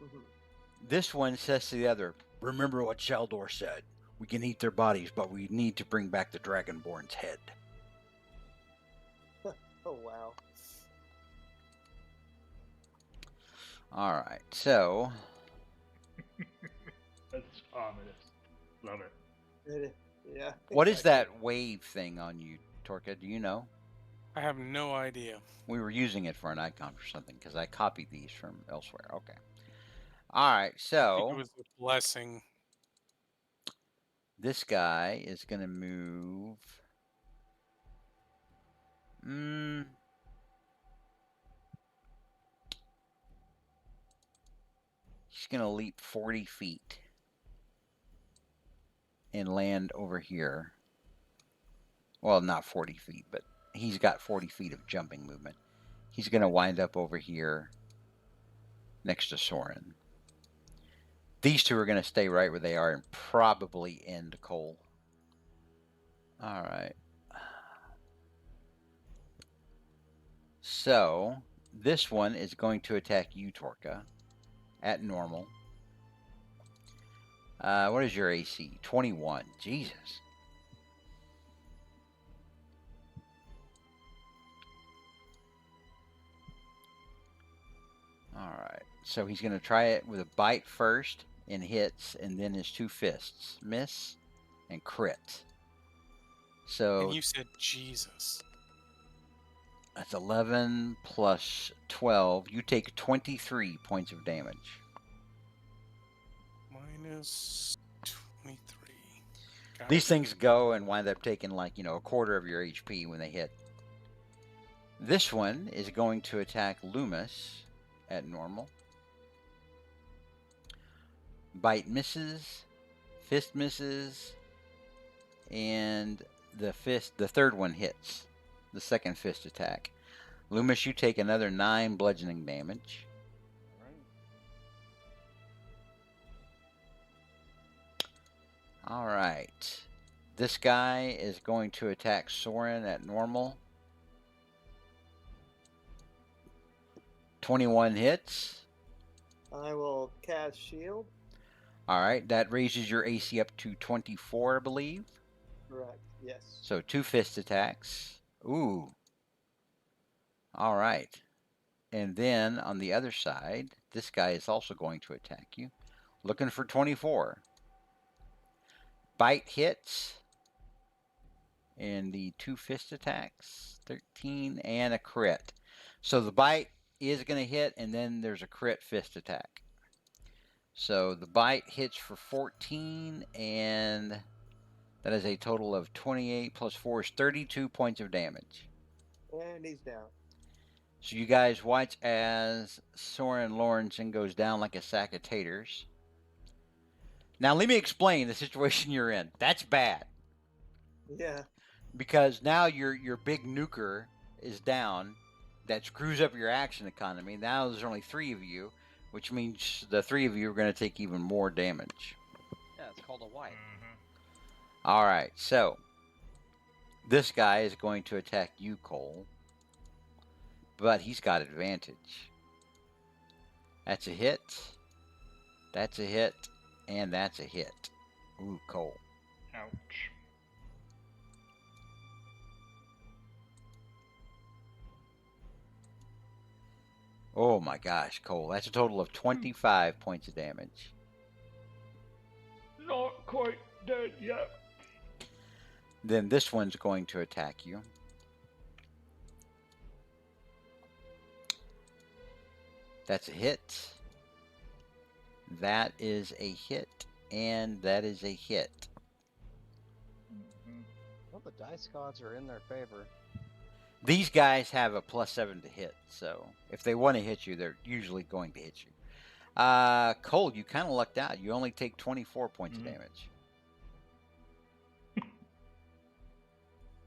Mhm. This one says to the other, "Remember what Sheldor said. We can eat their bodies, but we need to bring back the Dragonborn's head." Oh wow. All right, so That's ominous. Love it. Yeah. what is exactly. that wave thing on you, Torka? Do you know? I have no idea. We were using it for an icon for something because I copied these from elsewhere. Okay. All right, I think so it was a blessing. this guy is going to move. He's going to leap 40 feet and land over here. Well, not 40 feet, but he's got 40 feet of jumping movement. He's going to wind up over here next to Soren. These two are going to stay right where they are and probably end Cole. All right. So, this one is going to attack you, Torka, at normal. What is your AC? 21. Jesus. All right. So he's going to try it with a bite first and hits, and then his 2 fists. Miss and crit. So And you said Jesus. that's 11 plus 12. You take 23 points of damage. Minus 23. Got These it. things go and wind up taking like, a quarter of your HP when they hit. This one is going to attack Loomis at normal. Bite misses. fist misses, and the third one hits. The second fist attack. Loomis, you take another 9 bludgeoning damage. All right. This guy is going to attack Soren at normal. 21 hits. I will cast shield. All right, that raises your AC up to 24, I believe. Correct. Yes. So 2 fist attacks. Ooh. All right. And then on the other side, this guy is also going to attack you. Looking for 24. Bite hits. And the 2 fist attacks. 13 and a crit. So the bite is going to hit, and then there's a crit fist attack. So the bite hits for 14, and that is a total of 28 plus 4 is 32 points of damage. And he's down. So you guys watch as Soren Lawrenson goes down like a sack of taters. Now let me explain the situation you're in. That's bad. Yeah. Because now your big nuker is down. That screws up your action economy. Now there's only 3 of you, which means the 3 of you are going to take even more damage. Yeah, it's called a wipe. All right, so this guy is going to attack you, Cole, but he's got advantage. That's a hit. That's a hit, and that's a hit. Ooh, Cole. Ouch. Oh my gosh, Cole. That's a total of 25 points of damage. Not quite dead yet. Then this one's going to attack you. That's a hit. That is a hit, and that is a hit. Well, the dice gods are in their favor. These guys have a +7 to hit, so if they want to hit you, they're usually going to hit you. Cole, you kind of lucked out. You only take 24 points of damage.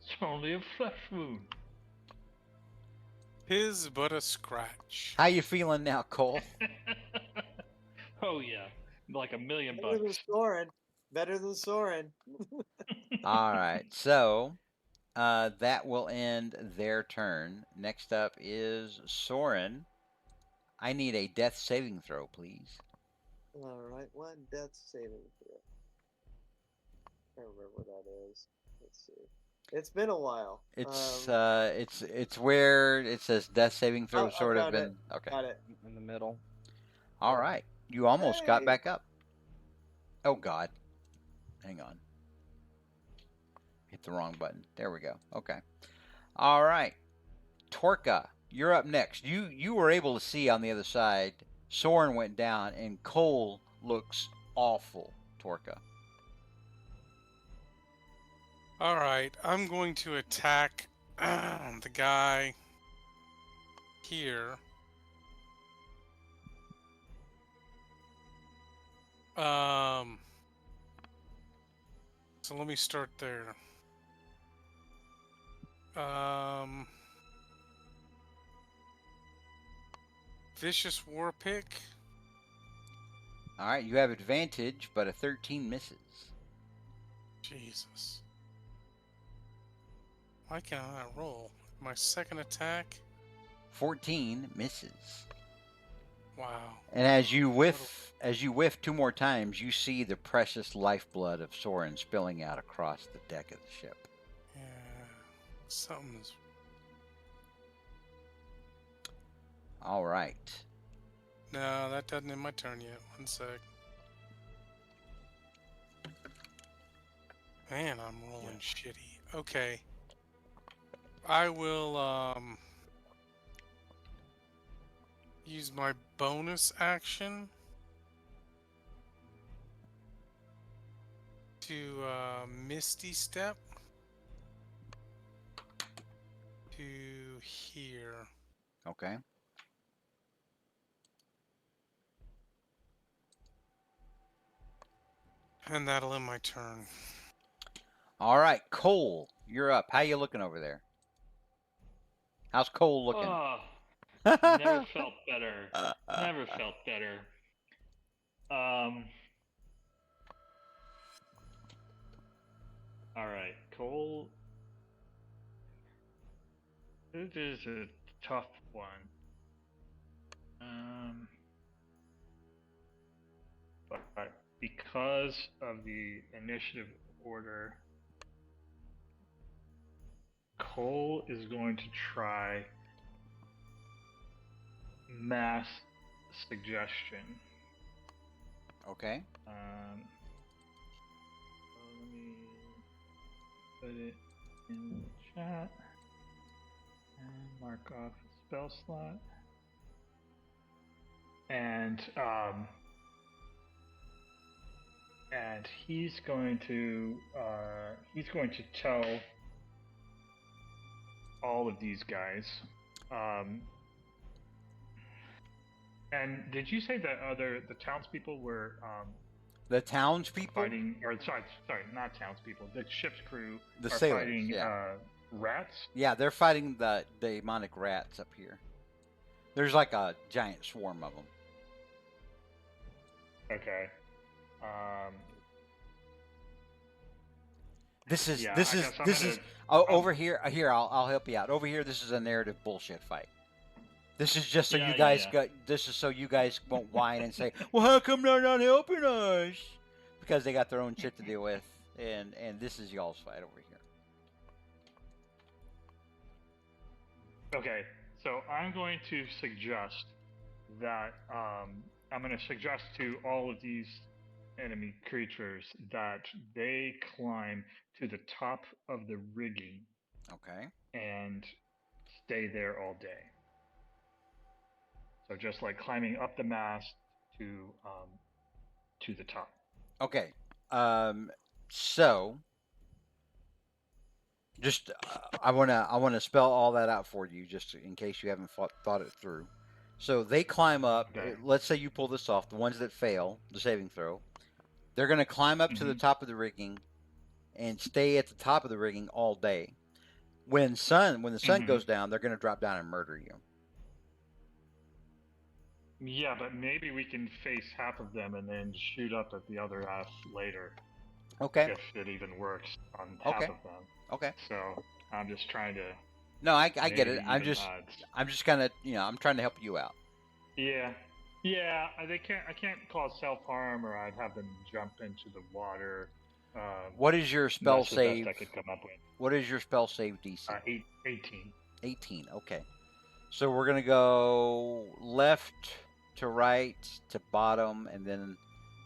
It's only a flesh wound. His but a scratch. How you feeling now, Cole? Oh yeah, like $1 million Better than bucks. Soren. Better than Soren. All right, so that will end their turn. Next up is Soren. I need a death saving throw, please. All right. One death saving throw. I can't remember what that is. Let's see. It's been a while. It's where it says death saving throw, I sort of. found it. Okay. Got it. In the middle. All right. You almost got Hey! back up. Oh God. Hang on. Hit the wrong button. There we go. Okay. All right. Torka, you're up next. You were able to see on the other side. Soren went down, and Cole looks awful. Torka. All right, I'm going to attack the guy here. So let me start there. Vicious War Pick. All right. You have advantage, but a 13 misses. Jesus. Why can't I not roll? My second attack. 14 misses. Wow. And as you whiff 2 more times, you see the precious lifeblood of Soren spilling out across the deck of the ship. Yeah. Something's. All right. No, that doesn't end my turn yet. One sec. Man, I'm rolling shitty. Okay. I will use my bonus action to Misty Step to here. Okay. And that'll end my turn. All right, Cole, you're up. How you looking over there? How's Cole looking? Oh, never felt better. Never felt better. All right, Cole. This is a tough one. But because of the initiative order, Cole is going to try mass suggestion. Okay. Let me put it in the chat and mark off a spell slot. And he's going to tell all of these guys. And did you say that the townspeople were The townspeople? fighting, or sorry, not townspeople. The ship's crew The are sailors, fighting yeah. Rats. Yeah, they're fighting the demonic rats up here. There's like a giant swarm of them. Okay. This is Yeah, this I is guess I'm this gonna- is over here. Here, I'll help you out. Over here, this is a narrative bullshit fight. This is just so Yeah, you yeah, guys yeah. got. This is so you guys won't whine and say, "Well, how come they're not helping us?" Because they got their own shit to deal with, and this is y'all's fight over here. Okay, so I'm going to suggest that I'm going to suggest to all of these enemy creatures that they climb to the top of the rigging Okay. and stay there all day. So just like climbing up the mast to the top. Okay. So just I wanna spell all that out for you, just in case you haven't thought it through. So they climb up. Okay. Let's say you pull this off. The ones that fail the saving throw, they're gonna climb up to the top of the rigging and stay at the top of the rigging all day. When the sun goes down, they're gonna drop down and murder you. Yeah, but maybe we can face half of them and then shoot up at the other half later. Okay. If it even works on half of them. Okay. So I'm just trying to. No, I get it. maybe I'm even just odds. kind of I'm trying to help you out. Yeah. I can't cause self harm, or I'd have them jump into the water. What is your spell That's the save? best I could come up with. What is your spell save DC? 18. 18. Okay. So we're gonna go left to right to bottom, and then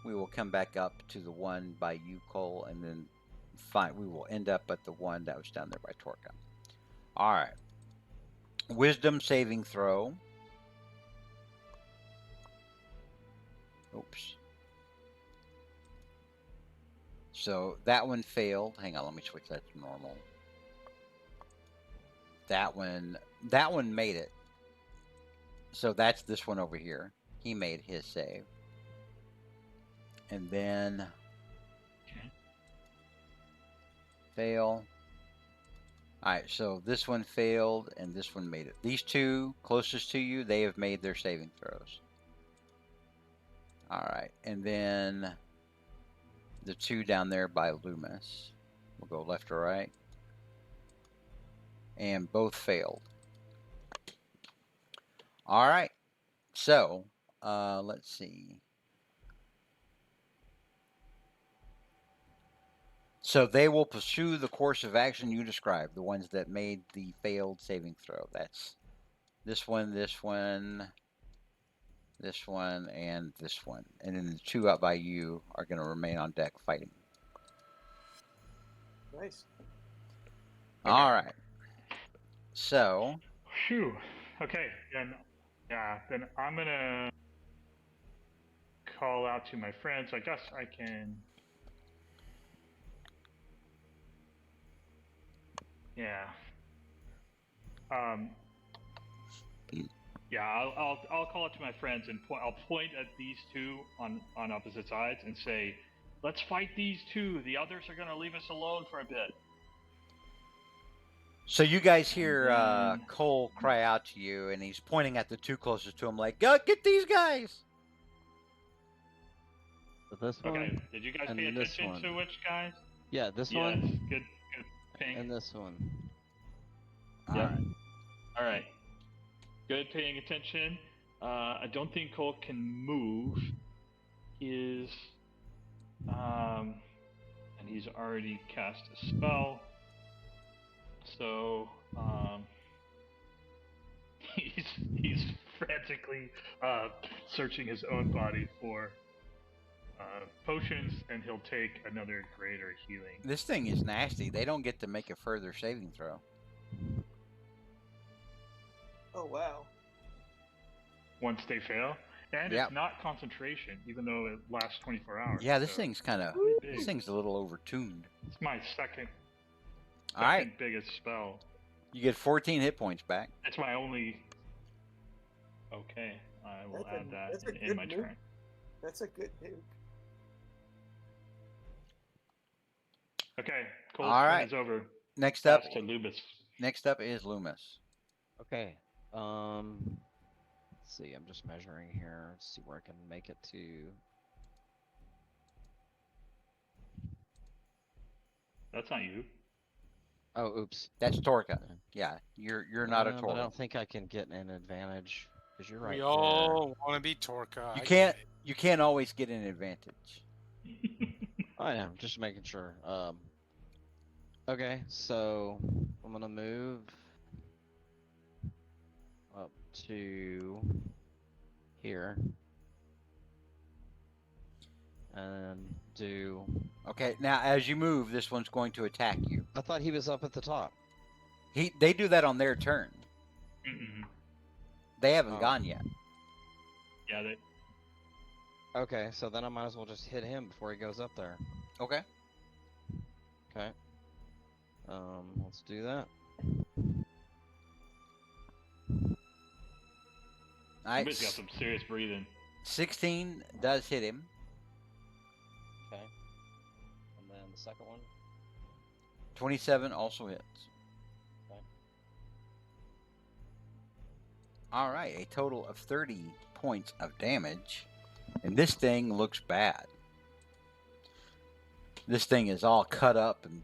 we will come back up to the one by you, Cole, and then we will end up at the one that was down there by Torka. All right. Wisdom saving throw. Oops. So that one failed. Hang on, let me switch that to normal. That one made it. So that's this one over here. He made his save. And then fail. Alright, so this one failed and this one made it. These two closest to you, they have made their saving throws. Alright, and then the two down there by Loomis. We'll go left or right. And both failed. Alright, so let's see. So they will pursue the course of action you described, the ones that made the failed saving throw. That's this one, this one, this one, and this one. And then the two out by you are going to remain on deck fighting. Nice. Okay. All right. So. Phew. Okay. Then I'm gonna call out to my friends. I guess I can. Yeah. Yeah. I'll call it to my friends and I'll point at these two on opposite sides and say, let's fight these two. The others are gonna leave us alone for a bit. So you guys hear then- Cole cry out to you, and he's pointing at the two closest to him, like, "Go get these guys!" So this one. Okay, did you guys and pay this attention to one. which guys? Yeah, this Yes, one good ping. and this one. All Yep. right. All right. Good paying attention. I don't think Cole can move. He is, and he's already cast a spell. So, he's frantically searching his own body for potions, and he'll take another greater healing. This thing is nasty. They don't get to make a further saving throw. Oh wow. Once they fail, and Yep. it's not concentration, even though it lasts 24 hours. Yeah, this so thing's kind of pretty big. this thing's a little overtuned. It's my second All right, biggest spell. you get 14 hit points back. It's my only. Okay, I will That's a- add that that's a in good my move. turn. That's a good nuke. Okay, Cole's All turn right. is over. Next up, Pass to Lubis. is Loomis. Okay. Let's see. I'm just measuring here. Let's see where I can make it to. That's not you. Oh, oops. That's Torka. Okay. Yeah, you're not a But I Torka. don't think I can get an advantage because you're right We there. all want to be Torka. You I can't. get it. You can't always get an advantage. I am just making sure. Okay, so I'm gonna move up to here and do. Okay, now as you move, this one's going to attack you. I thought he was up at the top. They do that on their turn. Mm-mm. They haven't Oh. gone yet. Yeah, they. Okay, so then I might as well just hit him before he goes up there. Okay. Okay. Let's do that. All right. Lubis got some serious breathing. 16 does hit him. Okay. And then the second one. 27 also hits. Okay. All right, a total of 30 points of damage. And this thing looks bad. This thing is all cut up and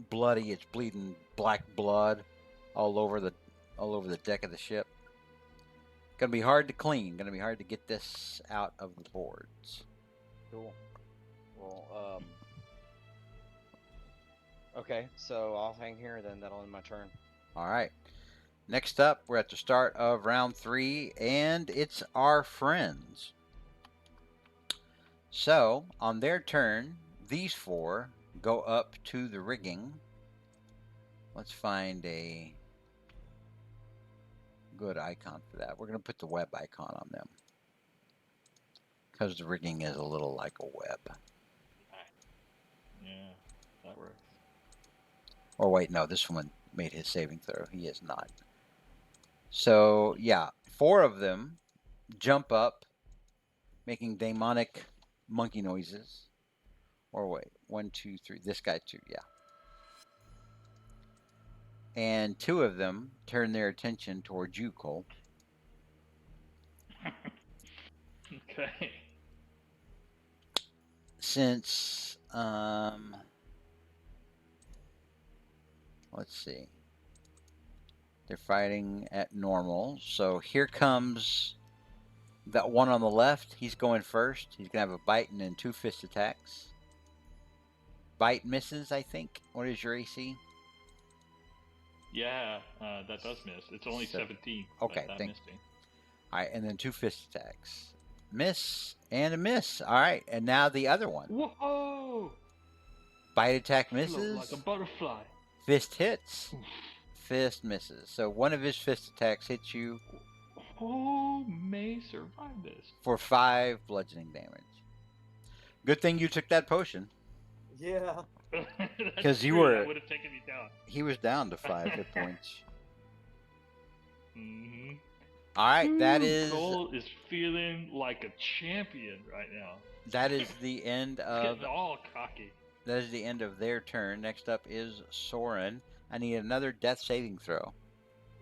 bloody. It's bleeding black blood all over the deck of the ship. Gonna be hard to clean. Gonna be hard to get this out of the boards. Cool. Well, okay, so I'll hang here then. That'll end my turn. All right. Next up, we're at the start of round 3, and it's our friends. So, on their turn, these 4 go up to the rigging. Let's find a good icon for that. We're going to put the web icon on them, because the rigging is a little like a web. Yeah, that works. Or wait, no, this one made his saving throw. He is not. So, yeah, 4 of them jump up, making demonic monkey noises. Or wait, 1, 2, 3. This guy too, yeah. And 2 of them turn their attention towards you, Cole. Okay. Since, let's see. They're fighting at normal. So here comes that one on the left. He's going first. He's going to have a bite and then 2 fist attacks. Bite misses, I think. What is your AC? Yeah, that does miss. It's only So- 17. okay, but that thank- missed me. All right, and then 2 fist attacks. Miss and a miss. All right, and now the other one. Whoa! Bite attack Float misses. like a butterfly. Fist hits. Fist misses. So one of his fist attacks hits you Who may survive this? for 5 bludgeoning damage. Good thing you took that potion. Yeah. 'Cause you That were- would have taken me down. He was down to 5 hit points. Mm-hmm. All right, that Ooh, is Cole is feeling like a champion right now. the end He's of getting all cocky. that is the end of their turn. Next up is Soren. I need another death saving throw.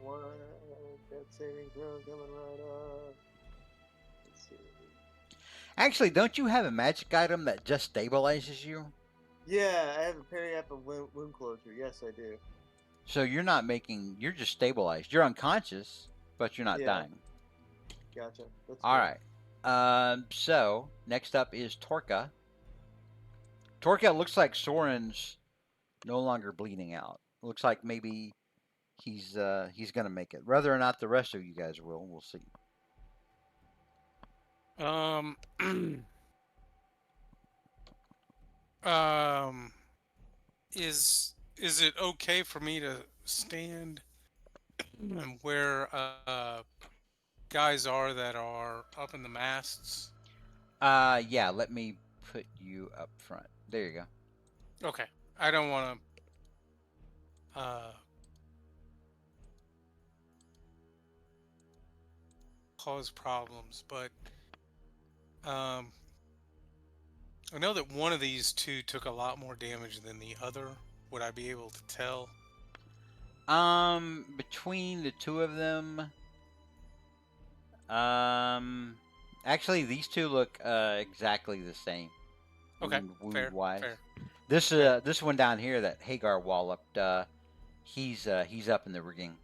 One death saving throw coming right up. Let's see. Actually, don't you have a magic item that just stabilizes you? Yeah, I have a periapic wound closure. Yes, I do. So you're you're just stabilized. You're unconscious, but you're not Yeah. dying. Gotcha. That's All good. right. So next up is Torka. Torka looks like Soren's no longer bleeding out. Looks like maybe he's gonna make it. Whether or not the rest of you guys will, we'll see. Um, is it okay for me to stand where guys are that are up in the masts? Yeah. Let me put you up front. There you go. Okay, I don't want to cause problems, but um, I know that one of these two took a lot more damage than the other. Would I be able to tell? Between the two of them, actually, these two look exactly the same. Okay, Wound wise. fair. This one down here that Hagar walloped, he's up in the rigging.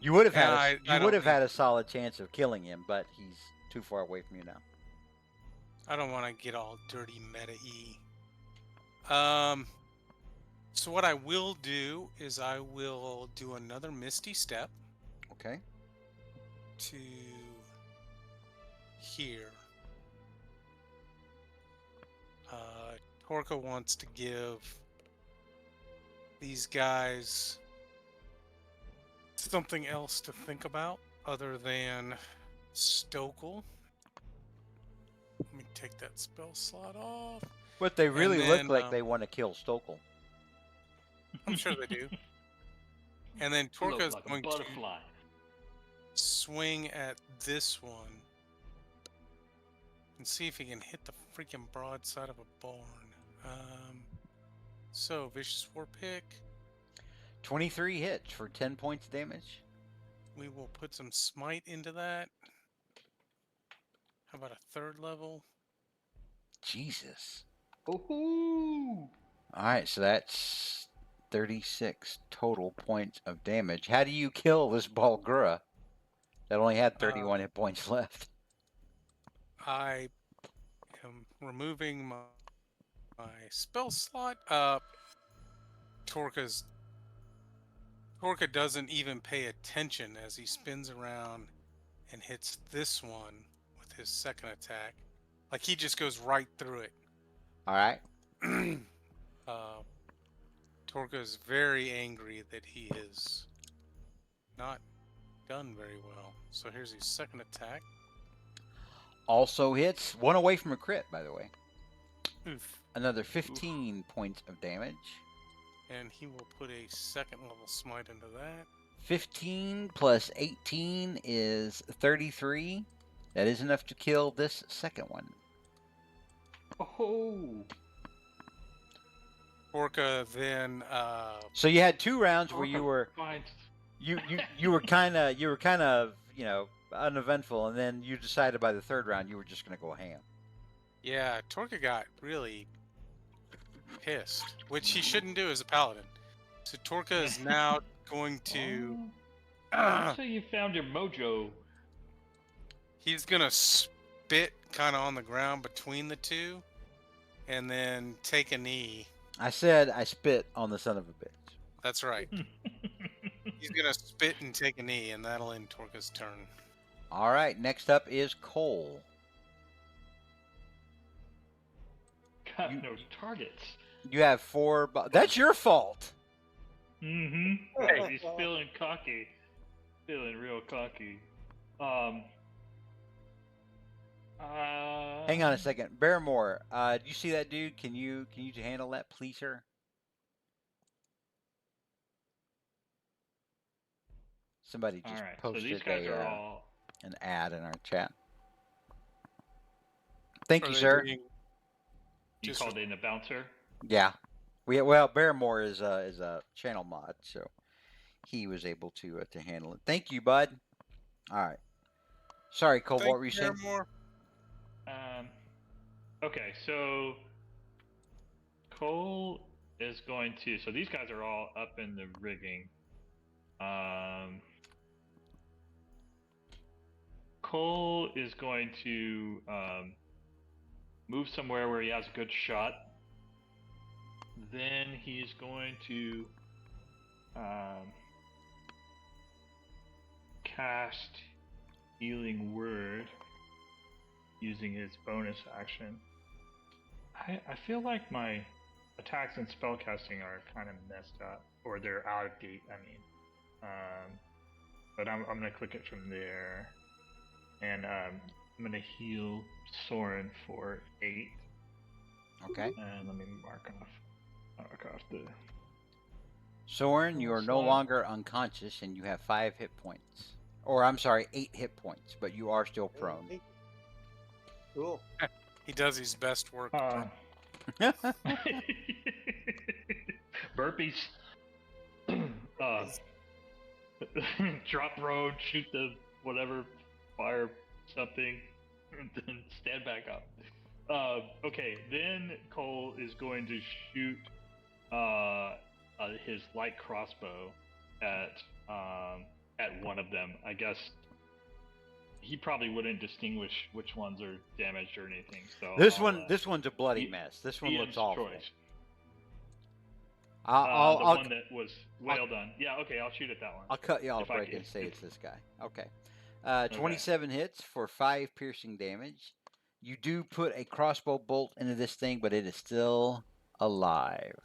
You would have had a solid chance of killing him, but he's too far away from you now. I don't want to get all dirty meta-y. So what I will do is I will do another Misty Step Okay. to here. Torka wants to give these guys something else to think about other than Stokel. Let me take that spell slot off. But they really look then, like they want to kill Stokel. I'm sure they do. And then You look Torka's like a going to butterfly. swing at this one and see if he can hit the freaking broadside of a barn. So Vicious War Pick. 23 hits for 10 points damage. We will put some smite into that. How about a third level? Jesus. Ooh. All right, so that's 36 total points of damage. How do you kill this Balgura that only had 31 hit points left? I am removing my spell slot. Torka doesn't even pay attention as he spins around and hits this one with his second attack. Like he just goes right through it. All right. Torka is very angry that he is not done very well. So here's his second attack. Also hits. One away from a crit, by the way. Oof. Another 15 points of damage. And he will put a second level smite into that. 15 plus 18 is 33. That is enough to kill this second one. Oh. Orca then So you had 2 rounds where you were you were kind of uneventful, and then you decided by the third round you were just going to go ham. yeah, Torka got really pissed, which he shouldn't do as a paladin. So Torka is now going to So you found your mojo. he's gonna spit kind of on the ground between the two and then take a knee. I said I spit on the son of a bitch. That's right. He's gonna spit and take a knee, and that'll end Torka's turn. All right, next up is Cole. Got no targets. You have 4. That's your fault. Mm-hmm. He's feeling cocky. Feeling real cocky. Hang on a second, Barrymore. Do you see that dude? Can you handle that, please, sir? Somebody All just right. So these posted guys are all. an ad in our chat. Thank Are you, they sir. being You Just called in a bouncer. Yeah. Well, Barrymore is a channel mod, so he was able to handle it. Thank you, bud. All right. Sorry, Cole. Thank What were you saying? Paramore? Okay, so Cole is going to. So these guys are all up in the rigging. Cole is going to move somewhere where he has a good shot. Then he's going to cast Healing Word using his bonus action. I feel like my attacks and spellcasting are kind of messed up, or they're out of date. I mean, but I'm gonna click it from there, and I'm gonna heal Soren for 8. Okay. And let me mark off the. Soren, you are no Soren. longer unconscious, and you have 5 hit points. Or I'm sorry, 8 hit points, but you are still prone. Cool. He does his best work. Burpees. Drop road, shoot the whatever, fire something, and then stand back up. Okay, then Cole is going to shoot his light crossbow at one of them. I guess he probably wouldn't distinguish which ones are damaged or anything. So this one's a bloody he- mess. This one Ian's looks awful. choice. I'll The one that was well done. Yeah, okay, I'll shoot at that one. I'll cut you off If I break can- and say if- it's this guy. Okay. 27 hits for 5 piercing damage. You do put a crossbow bolt into this thing, but it is still alive.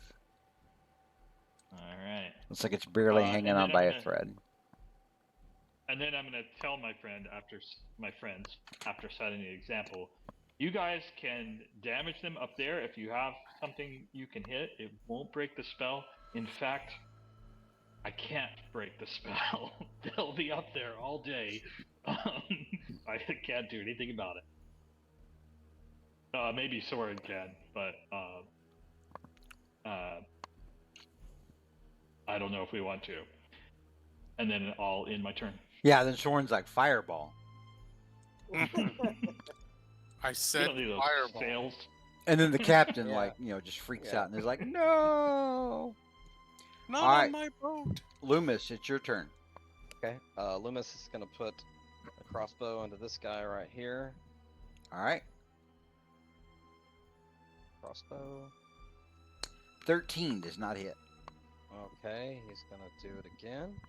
All right. Looks like it's barely And hanging then on by I'm a gonna- thread. And then I'm gonna tell my friends after setting the example, you guys can damage them up there if you have something you can hit. It won't break the spell. In fact, I can't break the spell. They'll be up there all day. I can't do anything about it. Maybe Soren can, but I don't know if we want to. And then I'll end my turn. Yeah, then Soren's like fireball. I You said don't need those fireball. sails. And then the captain, Yeah. just freaks Yeah. out and is like, no. Not All on right. my boat. Loomis, it's your turn. Okay. Loomis is gonna put a crossbow into this guy right here. All right. Crossbow. 13 does not hit. Okay, he's gonna do it again.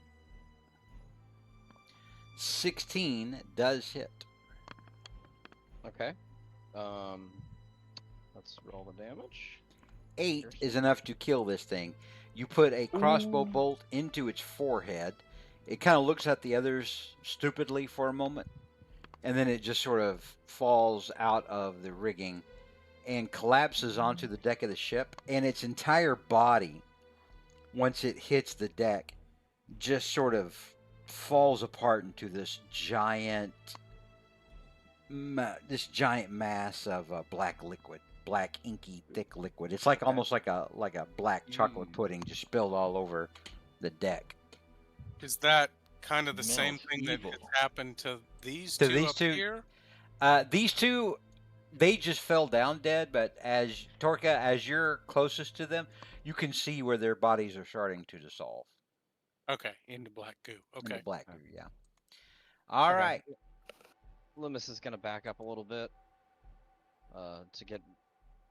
16 does hit. Okay. Let's roll the damage. 8 is enough to kill this thing. You put a crossbow bolt into its forehead. It kind of looks at the others stupidly for a moment, and then it just sort of falls out of the rigging and collapses onto the deck of the ship, and its entire body, once it hits the deck, just sort of falls apart into this giant mass of black liquid, black inky thick liquid. It's like almost like a black chocolate pudding just spilled all over the deck. Is that kind of the same Smells thing evil. that has happened to these To two these up two? here? These two, they just fell down dead, but as Torka, as you're closest to them, you can see where their bodies are starting to dissolve. Okay, into black goo. In the Okay. black goo, yeah. All Okay. right. Loomis is gonna back up a little bit to get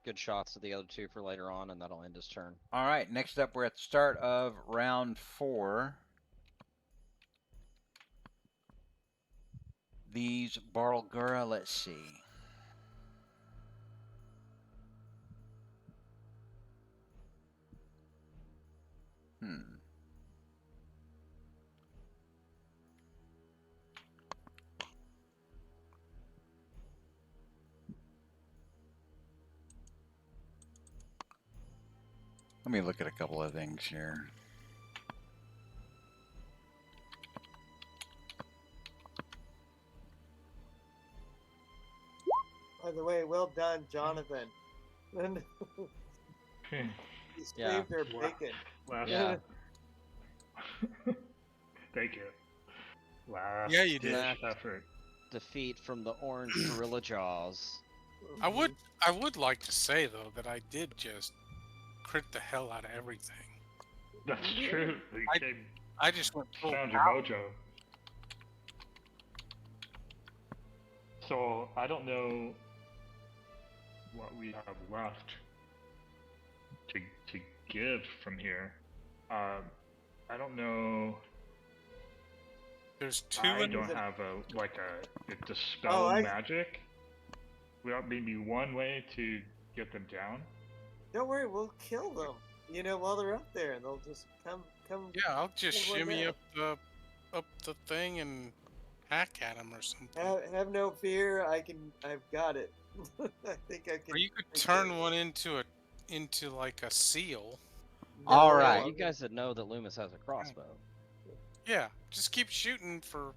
good shots at the other two for later on, and that'll end his turn. All right. Next up, we're at the start of round 4. These Barlgura, let's see. Let me look at a couple of things here. By the way, well done, Jonathan. And Hmm. he Yeah. saved their Wow. bacon. Last. Yeah. Thank you. Last Yeah, you ditch did. Snatched effort. defeat from the orange gorilla jaws. I would like to say though that I did just crit the hell out of everything. That's Yeah. true. You I- came, I just went full found your power. mojo. So I don't know what we have left to give from here. I don't know. There's two I in don't it- have a Oh, dispel magic. Well, maybe one way to get them down. Don't worry, we'll kill them. You know, while they're up there, and they'll just come. Yeah, I'll just Pull one shimmy down. up the thing and hack at him or something. Have no fear. I've got it. I think I can. Or you could take care turn of one into like a seal. it. All No, right. Yeah, you guys that know that Loomis has a crossbow. Yeah, just keep shooting for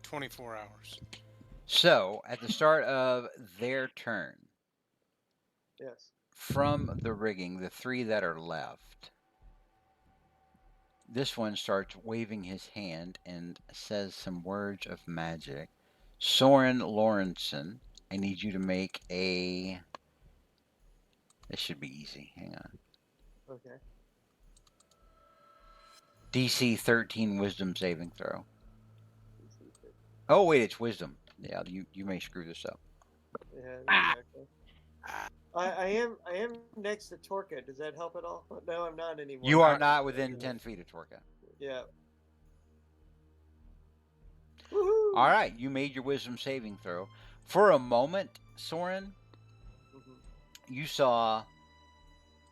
24 hours. So, at the start of their turn, Yes. from the rigging, the three that are left, this one starts waving his hand and says some words of magic. Soren Lawrenson, I need you to make a. This should be easy. Hang on. Okay. DC 13 Wisdom saving throw. Oh wait, it's Wisdom. Yeah, you may screw this up. Yeah. Exactly. I am next to Torka. Does that help at all? No, I'm not anymore. You are not- not within 10 feet of Torka. Yeah. Woohoo! All right, you made your Wisdom saving throw. For a moment, Soren, Mhm, you saw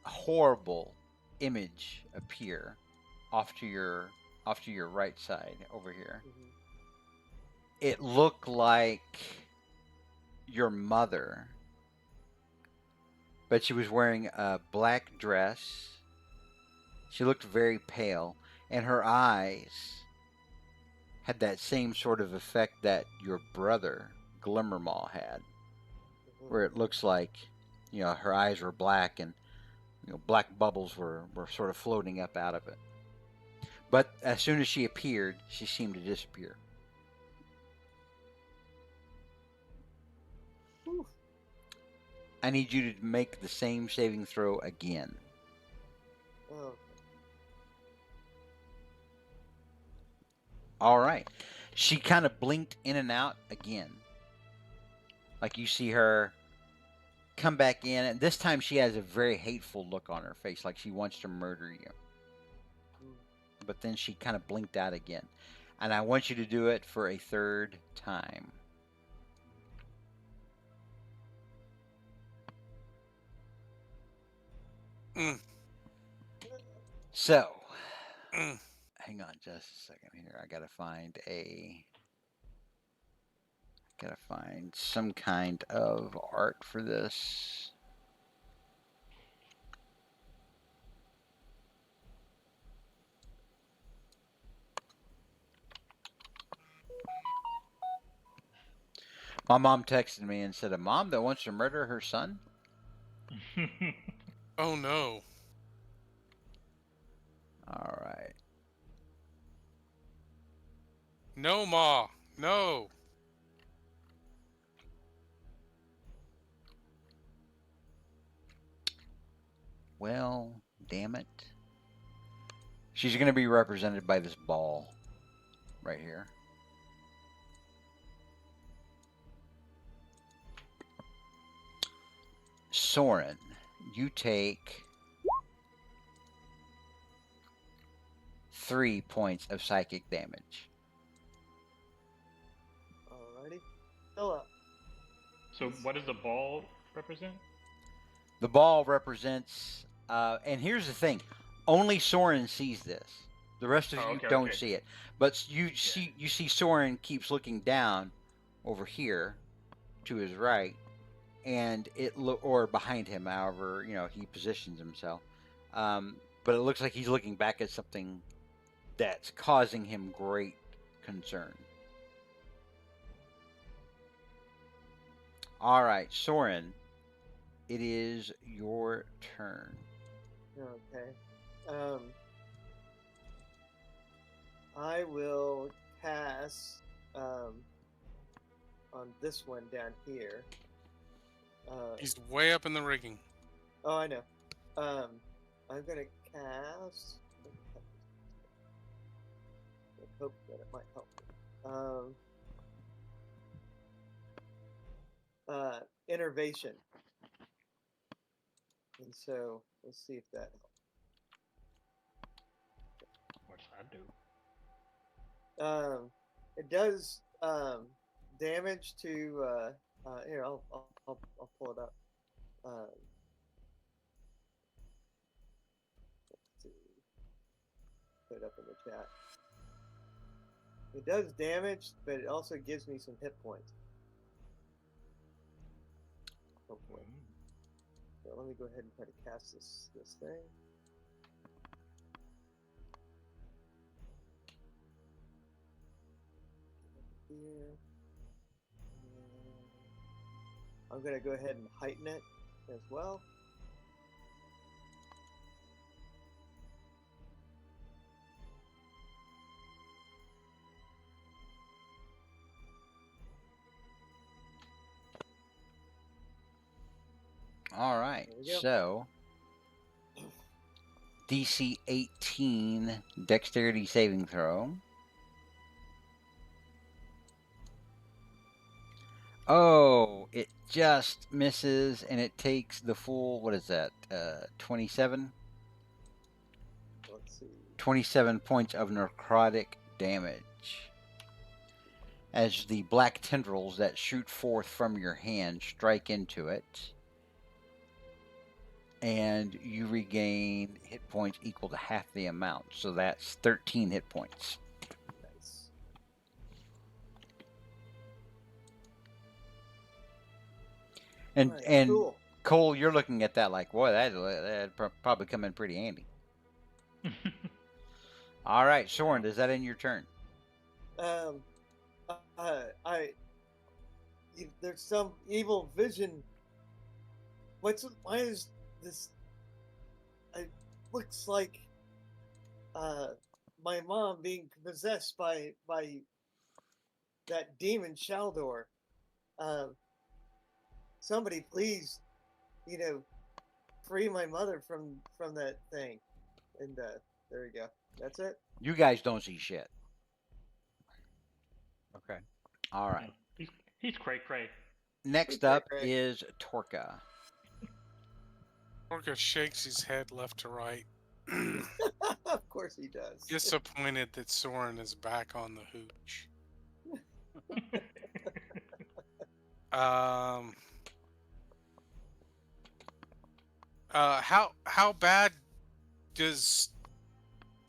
a horrible image appear off to your right side over here. mhm. It looked like your mother, but she was wearing a black dress. She looked very pale, and her eyes had that same sort of effect that your brother Glimmermaw had, Mhm. where it looks like, her eyes were black and black bubbles were sort of floating up out of it. But as soon as she appeared, she seemed to disappear. Whew. I need you to make the same saving throw again. Oh, All right. She kind of blinked in and out again. Like you see her come back in, and this time she has a very hateful look on her face, like she wants to murder you. mm. But then she kind of blinked out again. And I want you to do it for a third time. Mm, So, mm. hang on just a second here. I gotta find some kind of art for this. My mom texted me and said, a mom that wants to murder her son? Oh no. All right. No, Ma. No. Well, damn it. She's going to be represented by this ball right here. Soren, you take 3 points of psychic damage. Alrighty. Fill up. So what does the ball represent? The ball represents, and here's the thing, only Soren sees this. The rest of Oh, you okay, don't okay. see it. But you see Soren keeps looking down over here to his right, and or behind him, however he positions himself. But it looks like he's looking back at something that's causing him great concern. All right, Soren, it is your turn. Okay. I will cast on this one down here. He's way up in the rigging. Oh, I know. I'm gonna cast. I hope that it might help me. Innervation. And so let's see if that helps. What's that do? It does damage to. Here, I'll pull it up. Let's see. Put it up in the chat. It does damage, but it also gives me some hit points. Hopefully. So let me go ahead and try to cast this thing. Here. I'm going to go ahead and heighten it as well. All right, There we go. so DC 18 dexterity saving throw. Oh, it just misses and it takes the full, what is that, 27? Let's see. 27 points of necrotic damage. As the black tendrils that shoot forth from your hand strike into it. And you regain hit points equal to half the amount. So that's 13 hit points. Nice. And Right, and cool. Cole, you're looking at that like, boy, that'd probably come in pretty handy. All right, Soren, is that in your turn? There's some evil vision. Why is this? It looks like my mom being possessed by that demon Shaldor. Somebody please, free my mother from that thing. And there you go. That's it. You guys don't see shit. Okay. All right. He's cray cray. Next up is Torka. Torka shakes his head left to right. Of course he does. Disappointed that Soren is back on the hooch. How bad does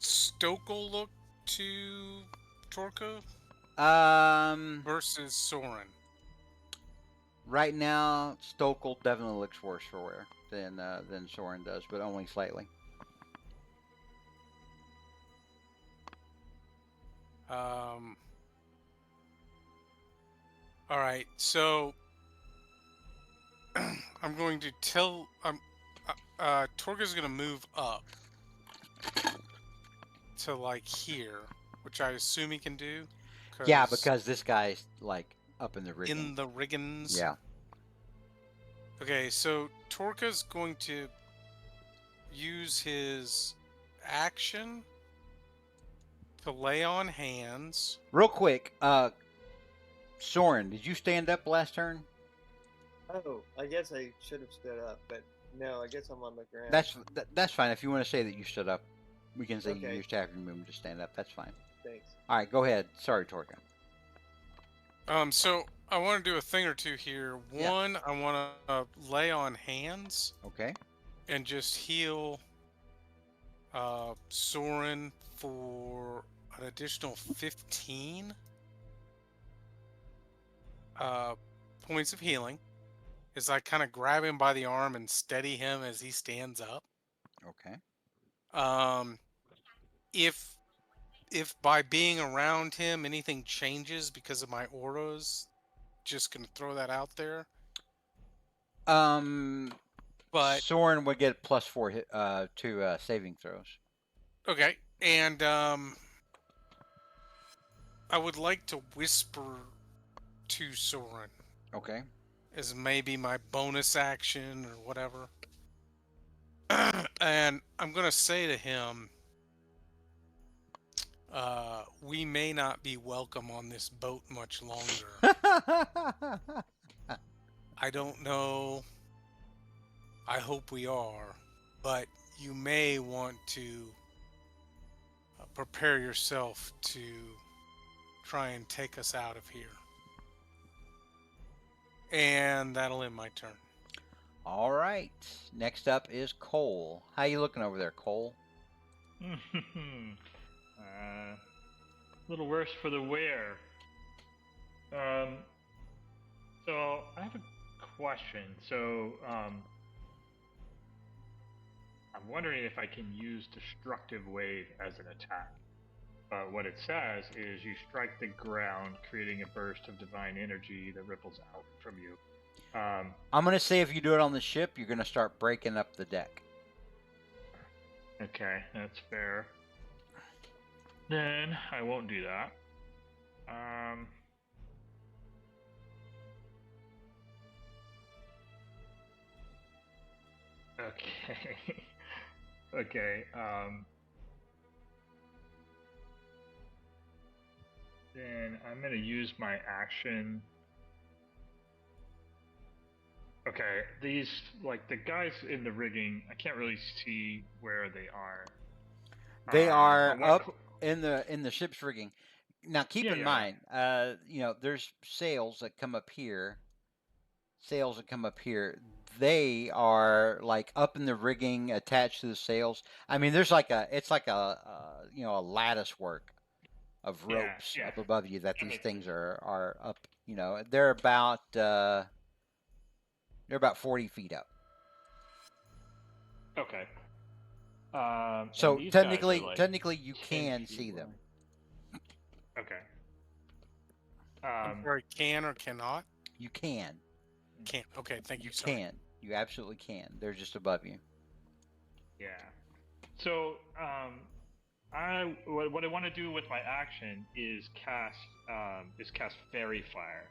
Stokel look to Torka versus Soren? Right now, Stokel definitely looks worse for wear than Soren does, but only slightly. All right, so I'm going to tell Torka's gonna move up to like here, which I assume he can do. Yeah, because this guy's like up in the rigging. In the riggins. Yeah. Okay, so Torka's going to use his action to lay on hands. Real quick, Soren, did you stand up last turn? Oh, I guess I should have stood up, but no, I guess I'm on the ground. That's fine. If you want to say that you stood up, we can say Okay. you used action movement to stand up. That's fine. Thanks. All right, go ahead. Sorry, Torka. So I want to do a thing or two here. One, I want to lay on hands. Okay. And just heal Soren for an additional 15 points of healing. As I kind of grab him by the arm and steady him as he stands up. Okay. If by being around him anything changes because of my auras, just gonna throw that out there. But Soren would get +4 hit, to saving throws. okay, and I would like to whisper to Soren Okay. as maybe my bonus action or whatever. And I'm gonna say to him, we may not be welcome on this boat much longer. I don't know. I hope we are, but you may want to prepare yourself to try and take us out of here. And that'll end my turn. All right. Next up is Cole. How you looking over there, Cole? A little worse for the wear. So I have a question. So, I'm wondering if I can use Destructive Wave as an attack. What it says is you strike the ground, creating a burst of divine energy that ripples out from you. I'm gonna say if you do it on the ship, you're gonna start breaking up the deck. Okay, that's fair. Then I won't do that. Okay. Okay. Then I'm gonna use my action. Okay, these, like, the guys in the rigging, I can't really see where they are. They are but what up in the ship's rigging. Now keep Yeah, in yeah. mind, there's sails that come up here. They are like up in the rigging, attached to the sails. I mean, there's like it's like a lattice work of Yeah, ropes yeah. up above you that That these makes things sense. are up. They're about 40 feet up. Okay. So and these guys are, technically you 10 can feet see them. away. Okay. I'm sorry, can or cannot? You can. Can't. Okay, thank you. You Sorry. can. You absolutely can. They're just above you. Yeah. So, what I want to do with my action is cast Fairy Fire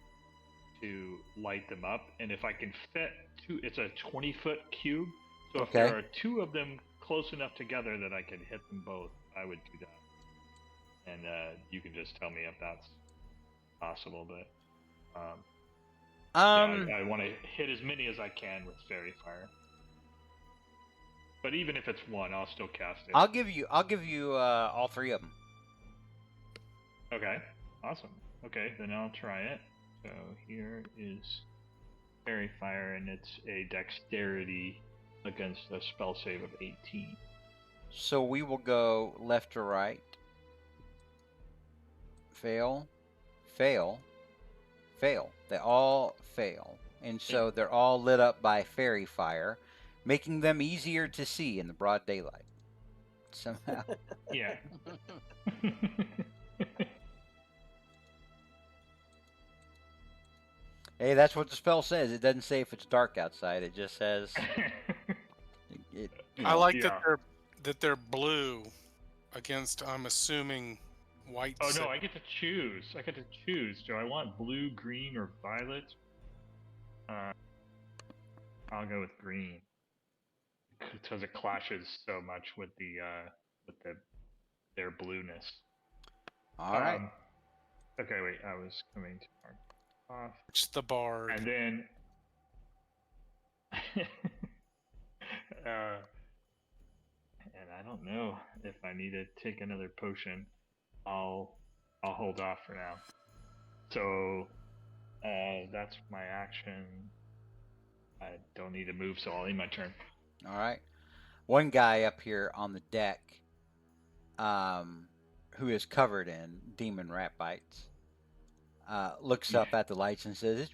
to light them up, and if I can fit two, it's a 20-foot cube. So if Okay. there are two of them close enough together that I can hit them both, I would do that. And you can just tell me if that's possible, but I want to hit as many as I can with Fairy Fire. But even if it's one, I'll still cast it. I'll give you all three of them. Okay, awesome. Okay, then I'll try it. So here is Fairy Fire, and it's a Dexterity against a spell save of 18. So we will go left to right. Fail, fail, fail. They all fail. And so they're all lit up by fairy fire, making them easier to see in the broad daylight. Somehow. Yeah. Hey, that's what the spell says. It doesn't say if it's dark outside. It just says I like Yeah. that they're blue against, I'm assuming, white. Oh no, I get to choose. Do I want blue, green, or violet? I'll go with green because it clashes so much with their blueness. all right. Okay, wait. I was coming to mark off, It's the bard. and then and I don't know if I need to take another potion. I'll hold off for now. So that's my action. I don't need to move, so I'll end my turn. All right. One guy up here on the deck, who is covered in demon rat bites, looks up at the lights and says,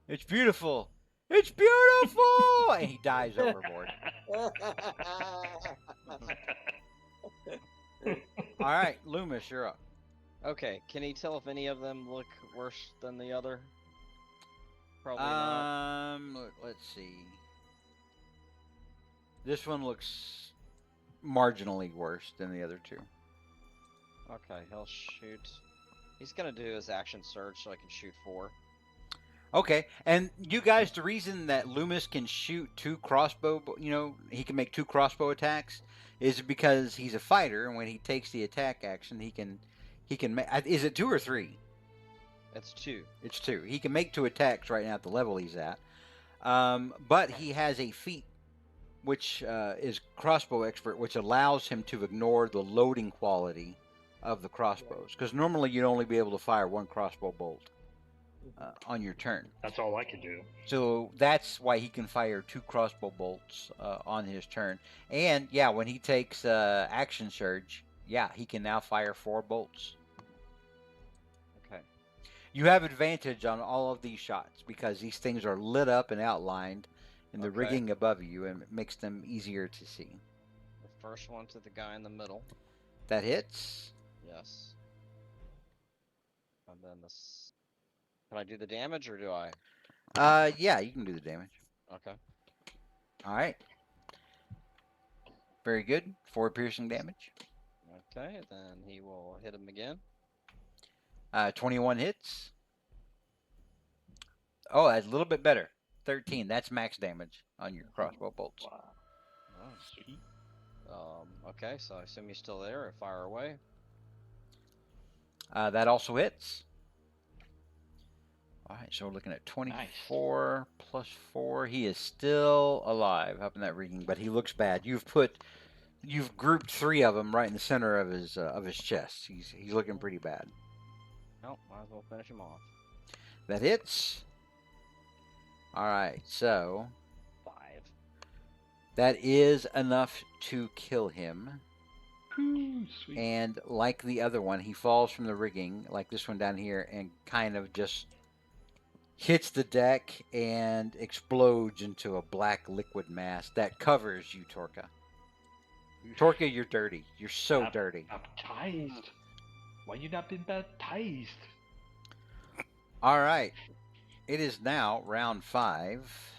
"It's beautiful! It's beautiful!" And he dives overboard. All right, Loomis, you're up. Okay, can he tell if any of them look worse than the other? Probably not. Let's see. This one looks marginally worse than the other two. Okay, he'll shoot. He's gonna do his action surge so I can shoot 4. Okay, and you guys, the reason that Loomis can shoot 2 crossbow, he can make 2 crossbow attacks, is because he's a fighter, and when he takes the attack action, he can make. Is it 2 or 3? It's 2. It's 2. He can make 2 attacks right now at the level he's at. But he has a feat, which is crossbow expert, which allows him to ignore the loading quality of the crossbows, because normally you'd only be able to fire 1 crossbow bolt on your turn. That's all I could do. So that's why he can fire 2 crossbow bolts on his turn. And yeah, when he takes action surge, he can now fire 4 bolts. Okay. You have advantage on all of these shots because these things are lit up and outlined in the rigging above you, and it makes them easier to see. The first one to the guy in the middle. That hits. Yes. And then this. Can I do the damage or do I? Yeah, you can do the damage. Okay. All right. Very good. 4 piercing damage. Okay, then he will hit him again. 21 hits. Oh, that's a little bit better. 13. That's max damage on your crossbow bolts. Wow. Oh. Sweet. Okay, so I assume he's still there. Fire away. That also hits. All right, so we're looking at 24 plus 4. He is still alive up in that rigging, but he looks bad. You've grouped 3 of them right in the center of his chest. He's looking pretty bad. Oh, might as well finish him off. That hits. All right, so 5. that is enough to kill him. Ooh, sweet. And like the other one, he falls from the rigging, like this one down here, and kind of just hits the deck and explodes into a black liquid mass that covers you, Torka. Torka, you're dirty. You're so dirty. Baptized. Why you not been baptized? All right. It is now round 5.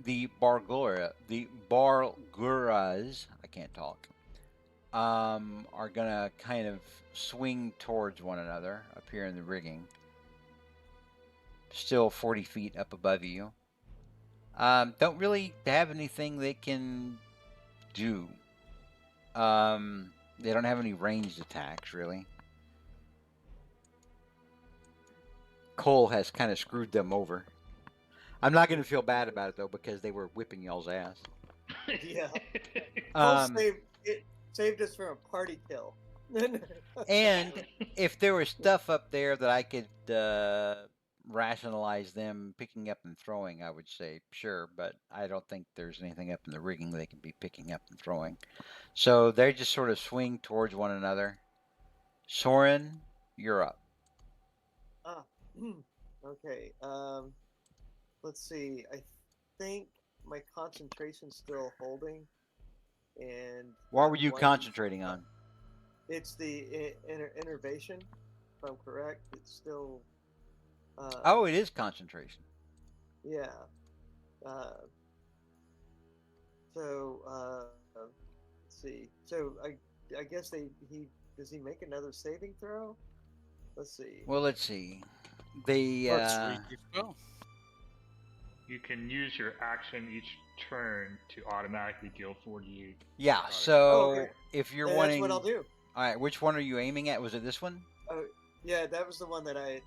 The Barguras, I can't talk, are gonna kind of swing towards one another up here in the rigging. Still 40 feet up above you. Don't really have anything they can do. They don't have any ranged attacks, really. Cole has kind of screwed them over. I'm not going to feel bad about it, though, because they were whipping y'all's ass. Yeah. Um, saved us from a party kill. And if there was stuff up there that I could rationalize them picking up and throwing, I would say sure, but I don't think there's anything up in the rigging they can be picking up and throwing. So they just sort of swing towards one another. Soren, you're up. Okay. Let's see. I think my concentration's still holding. And What were you concentrating on? It's the innervation, if I'm correct. It's still. Oh, it is concentration. Yeah. Let's see. So I guess does he make another saving throw? Let's see. Well, let's see. They You can use your action each turn to automatically deal 48. yeah. So okay. if you're That's wanting, what I'll do. all right. Which one are you aiming at? Was it this one? Oh, yeah, that was the one that I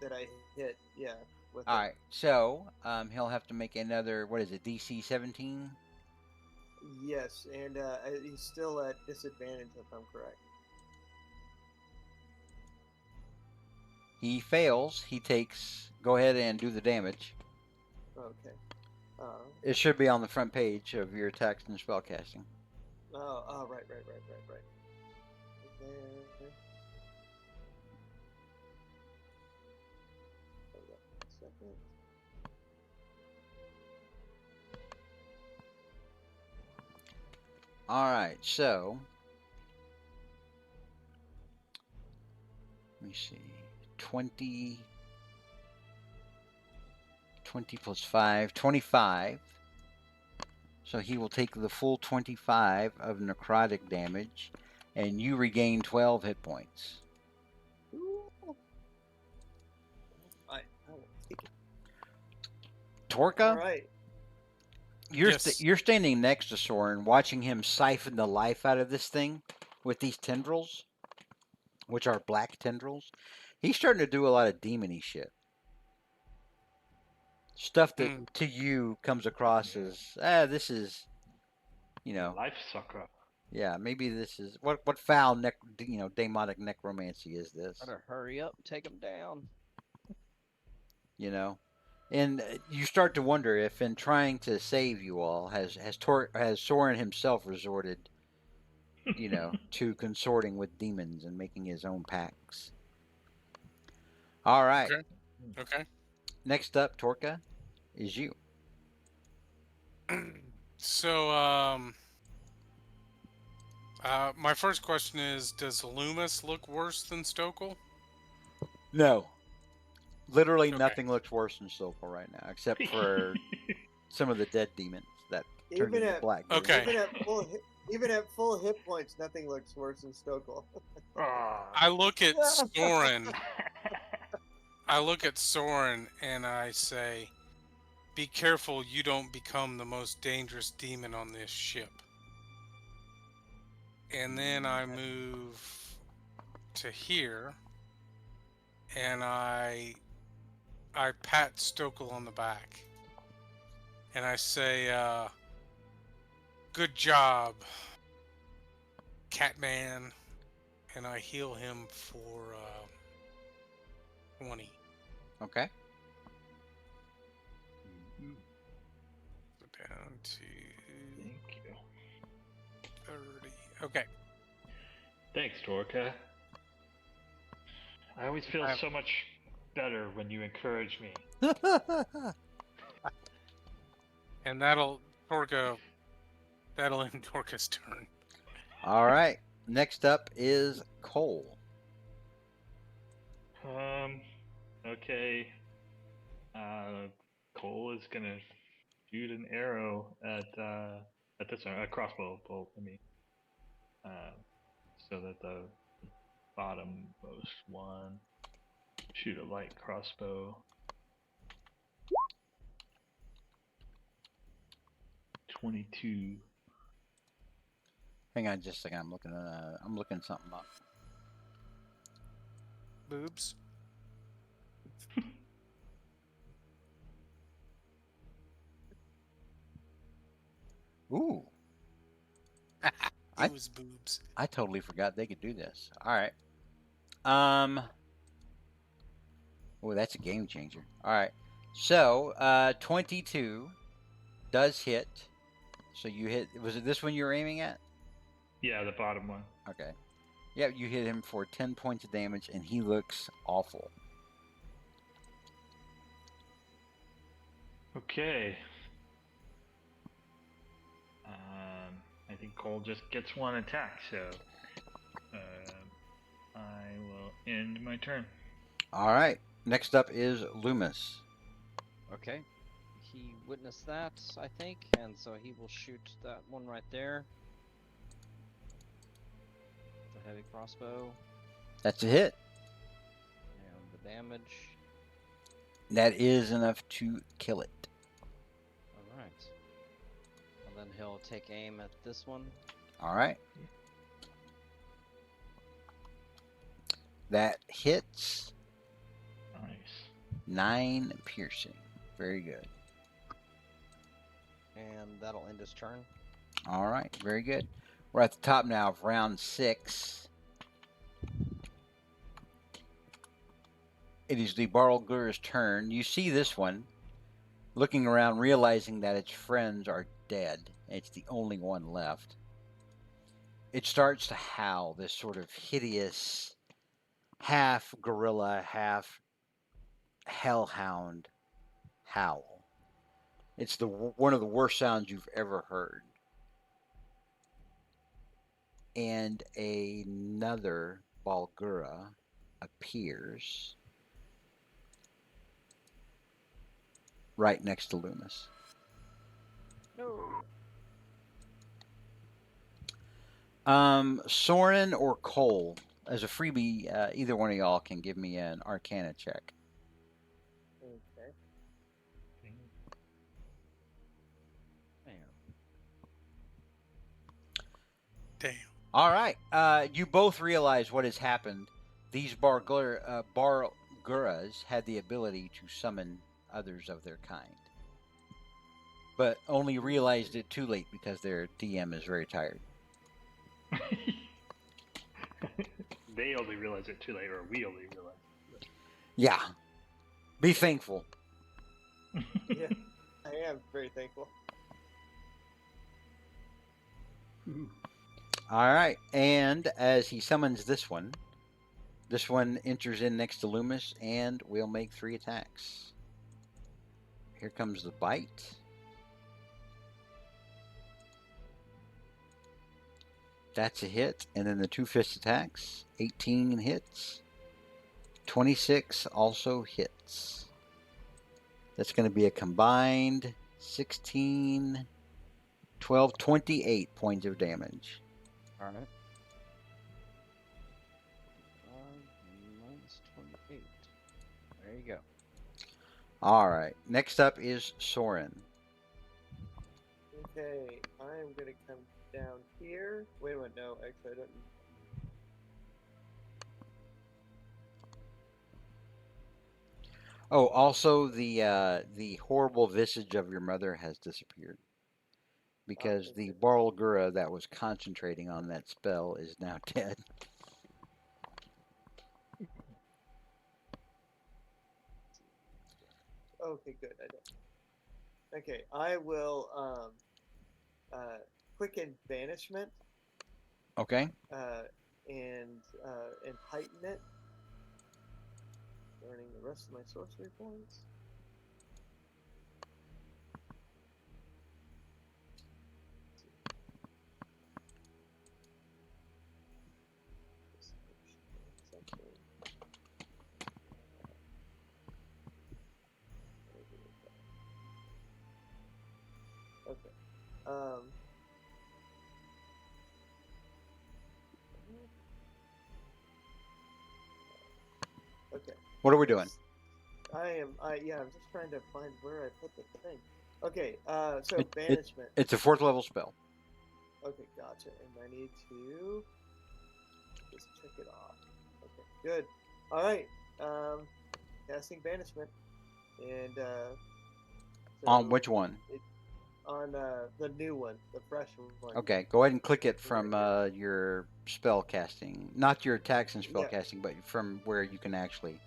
hit. Yeah. With All right. So he'll have to make another. What is it? DC 17. Yes, and he's still at disadvantage if I'm correct. He fails. He takes. Go ahead and do the damage. Okay. It should be on the front page of your attacks and spellcasting. Right. There. Hold up a second. All right. So see. 20 plus 5, 25. So he will take the full 25 of necrotic damage, and you regain 12 hit points. Ooh. I will take it. Torka, All right. you're standing next to Soren, watching him siphon the life out of this thing with these tendrils, which are black tendrils. He's starting to do a lot of demony shit. Stuff that to you comes across as, this is, Life sucker. yeah, maybe this is what foul demonic necromancy is this? Better hurry up, take him down. And you start to wonder if, in trying to save you all, has Soren himself resorted, to consorting with demons and making his own pacts. All right. Okay. Next up, Torka, is you. So, my first question is, does Loomis look worse than Stokel? No. Literally nothing looks worse than Stokel right now, except for some of the dead demons that turned into black. Okay. Even at full hit points, nothing looks worse than Stokel. I look at Soren. And I say, be careful you don't become the most dangerous demon on this ship. And then I move to here, and I pat Stokel on the back, and I say, good job, Catman, and I heal him for 20. Okay. So down to Thank you. 30. Okay. Thanks, Torka. I always feel so much better when you encourage me. And that'll end Torka's turn. All right. Next up is Cole. Okay. Cole is gonna shoot an arrow at this one, a crossbow bolt. So that the bottommost one shoot a light crossbow. 22. Hang on just a second. I'm looking something up. Boobs. Ooh. It was boobs. I totally forgot they could do this. All right. Oh, that's a game changer. All right. So, 22 does hit. So you hit. Was it this one you were aiming at? Yeah, the bottom one. Okay. Yeah, you hit him for 10 points of damage, and he looks awful. Okay. I think Cole just gets one attack, so I will end my turn. All right. Next up is Loomis. Okay. He witnessed that, I think, and so he will shoot that one right there. The heavy crossbow. That's a hit. And the damage. That is enough to kill it. Alright. And then he'll take aim at this one. All right. That hits. Nice. 9 piercing. Very good. And that'll end his turn. All right. Very good. We're at the top now of round 6. It is the Barlgur's turn. You see this one looking around, realizing that its friends are dead. It's the only one left. It starts to howl, this sort of hideous, half gorilla, half hellhound howl. It's one of the worst sounds you've ever heard. And another Balgura appears right next to Loomis. No. Soren or Cole, as a freebie, either one of y'all can give me an Arcana check. Okay. Man. Damn. All right. You both realize what has happened. These Barguras had the ability to summon others of their kind, but only realized it too late because their DM is very tired. They only realize it too late, or we only realize it. Yeah. Be thankful. Yeah, I am very thankful. All right. And as he summons this one enters in next to Loomis and will make 3 attacks. Here comes the bite. That's a hit. And then the 2 fist attacks. 18 hits. 26 also hits. That's going to be a combined 16, 12, 28 points of damage. All right. Minus 28. There you go. All right. Next up is Soren. Okay, I am gonna come down here. Wait a minute, no, actually I don't. Oh, also the horrible visage of your mother has disappeared because the Okay. Barlgura that was concentrating on that spell is now dead. Okay, good. I don't. Okay, I will quicken banishment Okay. and heighten it, burning the rest of my sorcery points. Okay. Okay. What are we doing? I'm just trying to find where I put the thing. Okay, so It- banishment. It's a 4th level spell. Okay, gotcha. And I need to just check it off. Okay, good. All right. Casting banishment, and On which one? On the new one, the fresh one. Okay, go ahead and click it from Right your spell casting, not your attacks and spell Yeah. casting, but from where you can actually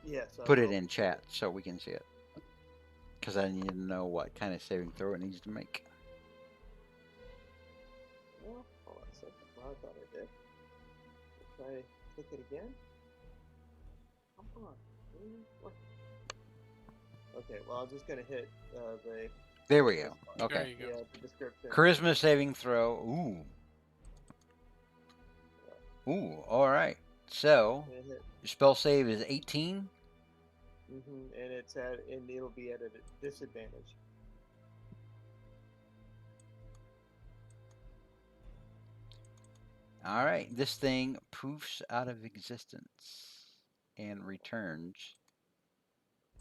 Yes. I put it will. in chat so we can see it. Because I need to know what kind of saving throw it needs to make. Well, hold on a second. Well, I thought I did. Try to click it again. Come on. What? Okay. Well, I'm just gonna hit the. There we go. There Okay. you go. Yeah, the description. Charisma saving throw. Ooh. Ooh, all right. So, And hit. spell save is 18. And it'll be at a disadvantage. All right. This thing poofs out of existence and returns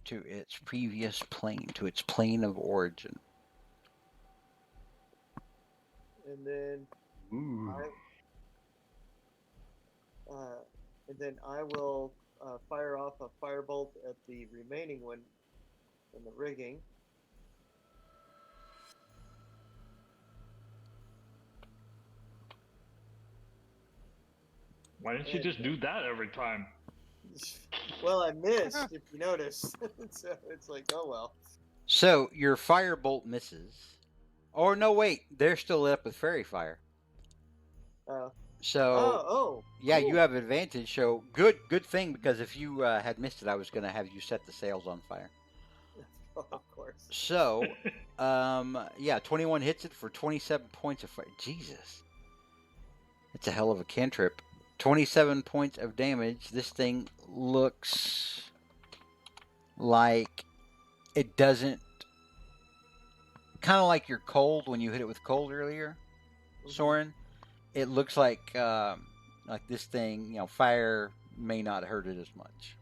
to its previous plane, to its plane of origin. And then Ooh. I will fire off a firebolt at the remaining one in the rigging. Why didn't you just do that every time? Well, I missed, if you notice. So it's like, oh well. So, your firebolt misses. Or no, wait. They're still lit up with fairy fire. So, yeah, cool. you have advantage. So, good thing, because if you had missed it, I was going to have you set the sails on fire. Of course. So, yeah, 21 hits it for 27 points of fire. Jesus. It's a hell of a cantrip. 27 points of damage. This thing looks like it doesn't. Kind of like your cold when you hit it with cold earlier, Soren. It looks like this thing, fire may not hurt it as much.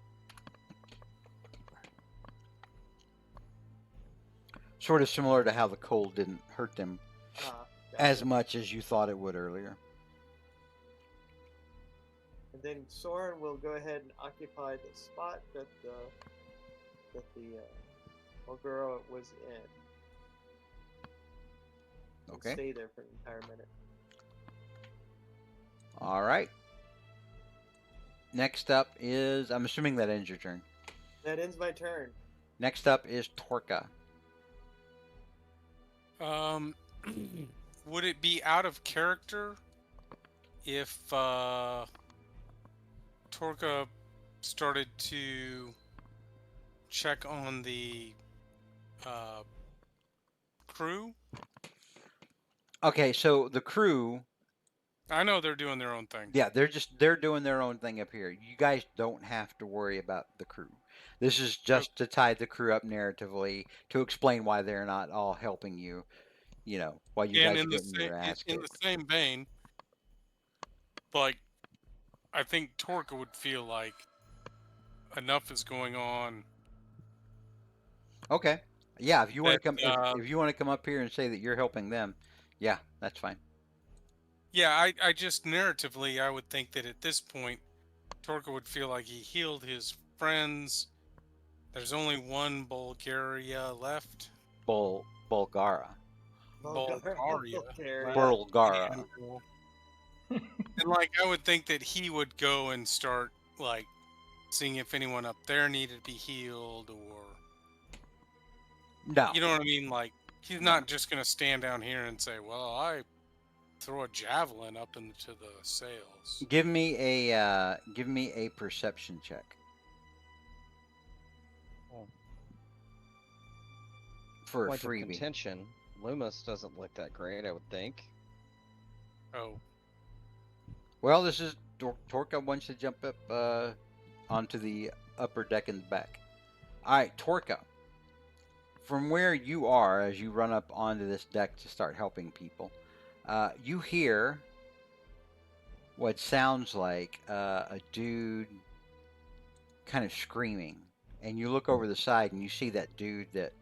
Sort of similar to how the cold didn't hurt them as much as you thought it would earlier. And then Soren will go ahead and occupy the spot that the Ogura was in. And Okay. stay there for an entire minute. All right. Next up is, I'm assuming that ends your turn. That ends my turn. Next up is Torka. Would it be out of character if Torka started to check on the crew? Okay, so the crew, I know they're doing their own thing. yeah, they're doing their own thing up here. You guys don't have to worry about the crew. This is just to tie the crew up narratively, to explain why they're not all helping you, while you guys are getting your ass in the kicked. same vein, like, I think Torka would feel like enough is going on. Okay. Yeah, if you want to come, if you want to come up here and say that you're helping them, yeah, that's fine. Yeah, I just narratively, I would think that at this point, Torka would feel like he healed his friends. There's only one Bulgaria left. Bulgara. Bulgaria. Bulgara. And I would think that he would go and start seeing if anyone up there needed to be healed, or no, you know what I mean. He's not just gonna stand down here and say, "Well, I throw a javelin up into the sails." Give me a perception check. For a Point of freebie. contention, Loomis doesn't look that great, I would think. Oh. Well, this is Torka wants to jump up onto the upper deck and back. All right, Torka. From where you are, as you run up onto this deck to start helping people, you hear what sounds like a dude kind of screaming. And you look over the side and you see that dude that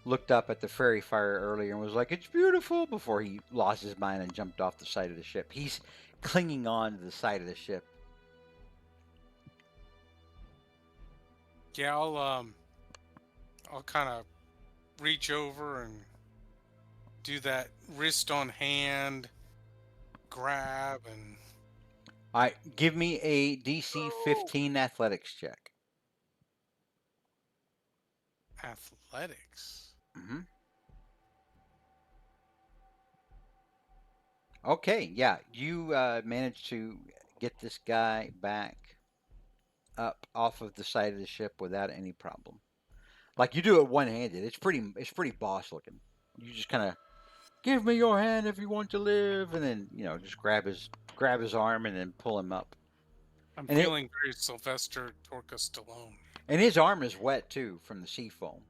looked up at the fairy fire earlier and was like, "It's beautiful," before he lost his mind and jumped off the side of the ship. He's clinging on to the side of the ship. Yeah, I'll kind of reach over and do that wrist on hand grab and. All right, give me a DC 15 athletics check. Athletics. Mm-hmm. Okay, yeah, you managed to get this guy back up off of the side of the ship without any problem. You do it one-handed. It's pretty boss looking. You just kind of give me your hand if you want to live, and then just grab his arm and then pull him up. I'm feeling very Sylvester Torka Stallone. And his arm is wet too from the sea foam.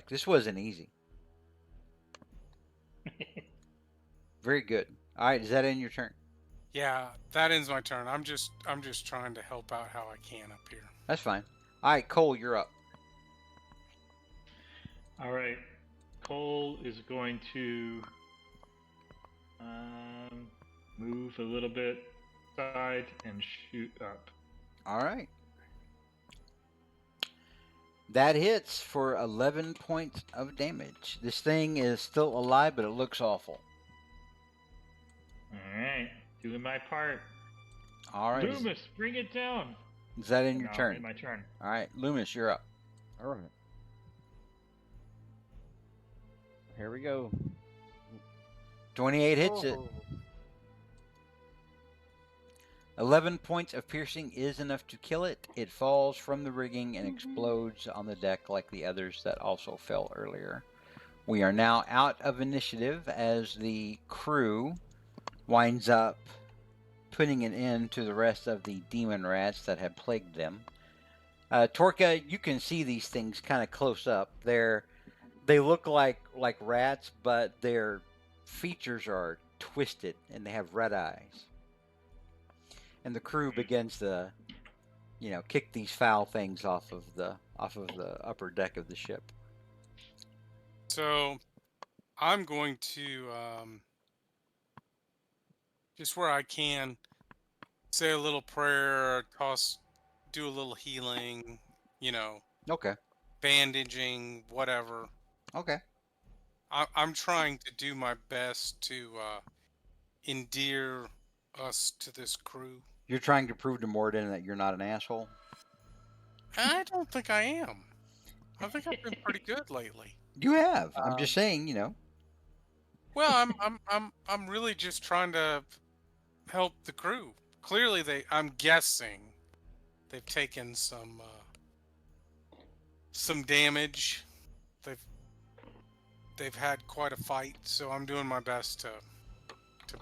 This wasn't easy. Very good. All right, is that in your turn? Yeah, that ends my turn. I'm just trying to help out how I can up here. That's fine. All right, Cole, you're up. All right, Cole is going to move a little bit side and shoot up. All right. That hits for 11 points of damage. This thing is still alive, but it looks awful. All right, doing my part. All right. Loomis, bring it down. Is that in your turn? My turn. All right, Loomis, you're up. All right. Here we go. 28 hits it. 11 points of piercing is enough to kill it. It falls from the rigging and explodes on the deck like the others that also fell earlier. We are now out of initiative as the crew winds up putting an end to the rest of the demon rats that have plagued them. Torka, you can see these things kind of close up. They look like rats, but their features are twisted and they have red eyes. And the crew begins to, kick these foul things off of the upper deck of the ship. So I'm going to just where I can say a little prayer, do a little healing, Okay. bandaging, whatever. Okay. I'm trying to do my best to endear us to this crew. You're trying to prove to Morden that you're not an asshole. I don't think I am. I think I've been pretty good lately. You have. I'm just saying, Well, I'm really just trying to help the crew. Clearly, I'm guessing they've taken some damage. They've had quite a fight, so I'm doing my best to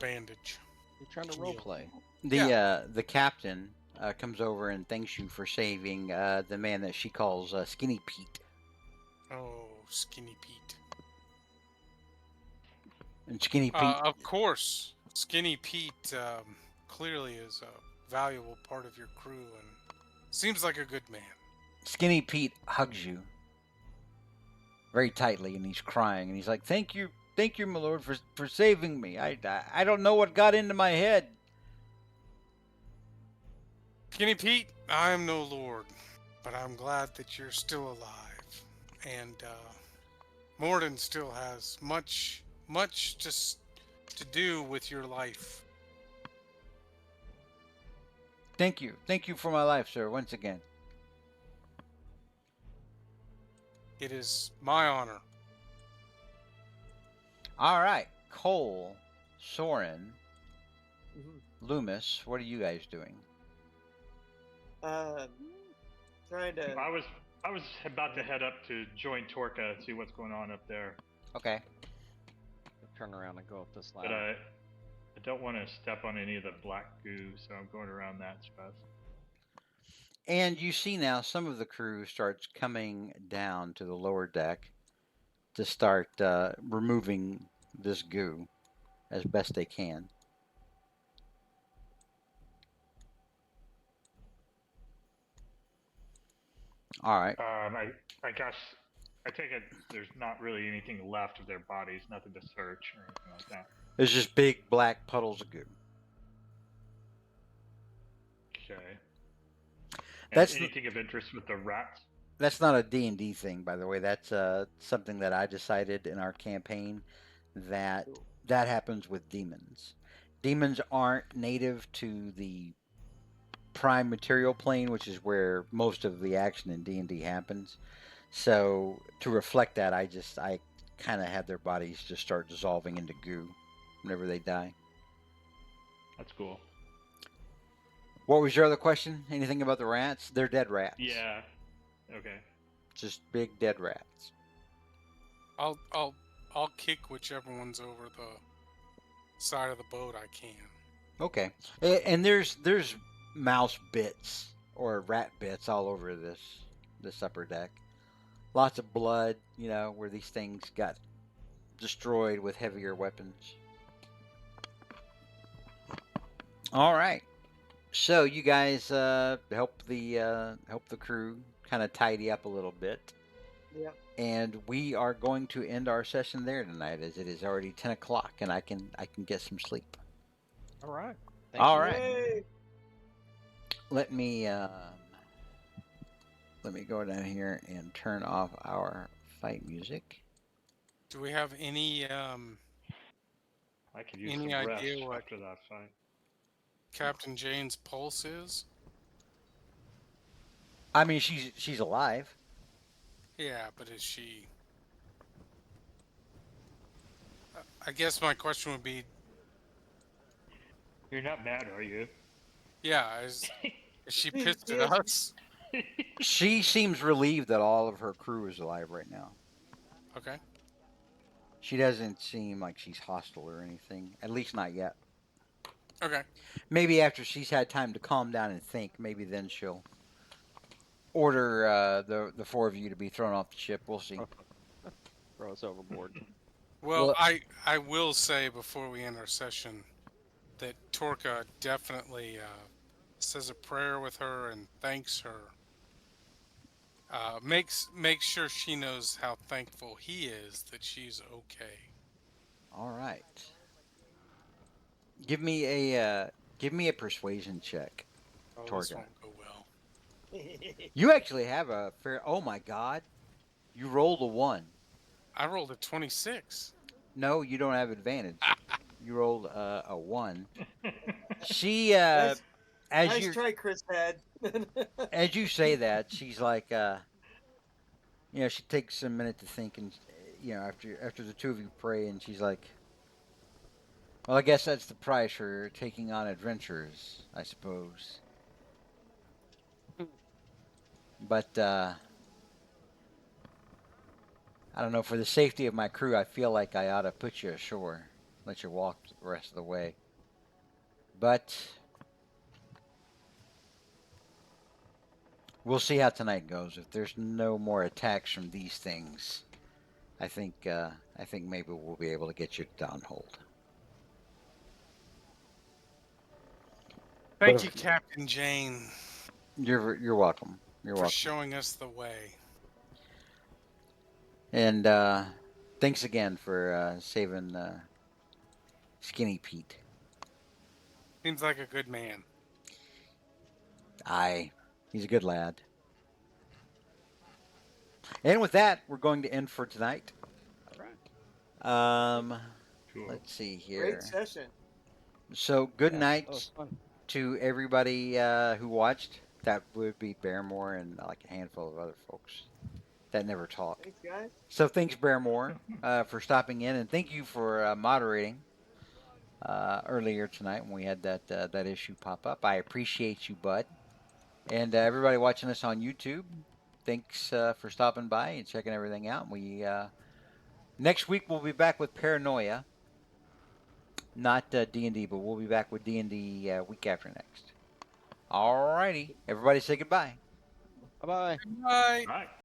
bandage. You're trying to role play. The captain comes over and thanks you for saving the man that she calls Skinny Pete. Oh, Skinny Pete. And Skinny Pete. Of course, Skinny Pete clearly is a valuable part of your crew and seems like a good man. Skinny Pete hugs you very tightly, and he's crying, and he's like, "Thank you, my lord, for saving me. I don't know what got into my head." Skinny Pete, I am no lord, but I'm glad that you're still alive, and Morden still has much to do with your life. Thank you for my life, sir, once again. It is my honor. All right, Cole, Soren, Mhm. Loomis, what are you guys doing? Trying to. I was about to head up to join Torka and see what's going on up there, Okay. Turn around and go up this but ladder. I don't want to step on any of the black goo, so I'm going around that stuff. And you see now some of the crew starts coming down to the lower deck to start removing this goo as best they can. All right. I guess I take it there's not really anything left of their bodies, nothing to search or anything like that. There's just big black puddles of goo. Okay. That's anything of interest with the rats? That's not a D&D thing, by the way. That's something that I decided in our campaign that happens with demons. Demons aren't native to the prime material plane, which is where most of the action in D&D happens. So to reflect that, I kind of had their bodies just start dissolving into goo whenever they die. That's cool. What was your other question? Anything about the rats? They're dead rats. Yeah. Okay. Just big dead rats. I'll kick whichever one's over the side of the boat I can. Okay. And there's mouse bits or rat bits all over this upper deck. Lots of blood, where these things got destroyed with heavier weapons. All right. So you guys help the crew kind of tidy up a little bit. Yeah. And we are going to end our session there tonight, as it is already 10 o'clock, and I can get some sleep. All right. All right. Yay! Let me go down here and turn off our fight music. Do we have any I could use any some rest idea what after that fight. Captain Jane's pulse is? I mean, she's alive. Yeah, but is she... I guess my question would be... You're not mad, are you? Yeah, is she pissed at Yes. us? She seems relieved that all of her crew is alive right now. Okay. She doesn't seem like she's hostile or anything. At least not yet. Okay. Maybe after she's had time to calm down and think, maybe then she'll order the four of you to be thrown off the ship. We'll see. Throw us overboard. Well, Well- I will say before we end our session that Torka definitely says a prayer with her and thanks her. Makes sure she knows how thankful he is that she's okay. All right. Give me a persuasion check, Oh, this Torga. won't go well. You actually have a fair. Oh my God! You rolled a 1. I rolled a 26. No, you don't have advantage. You rolled a 1. She nice, as nice you try, Chris Head. as you say that, she's like she takes a minute to think, and after the two of you pray, and she's like, well, I guess that's the price for taking on adventures, I suppose. But I don't know. For the safety of my crew, I feel like I ought to put you ashore, let you walk the rest of the way. But we'll see how tonight goes. If there's no more attacks from these things, I think maybe we'll be able to get you to Downhold. Thank you, Captain Jane, You're welcome. You're for welcome. showing us the way. And thanks again for saving Skinny Pete. Seems like a good man. He's a good lad. And with that, we're going to end for tonight. All right. Cool. Let's see here. Great session. So good Yeah, night that was fun. to everybody who watched. That would be Barrymore and like a handful of other folks that never talk. Thanks, guys. So thanks, Barrymore, for stopping in, and thank you for moderating earlier tonight when we had that issue pop up. I appreciate you, bud. And everybody watching us on YouTube, thanks for stopping by and checking everything out. We next week we'll be back with Paranoia, not D&D, but we'll be back with D&D week after next. All righty, everybody say goodbye. Bye bye. Bye. Right.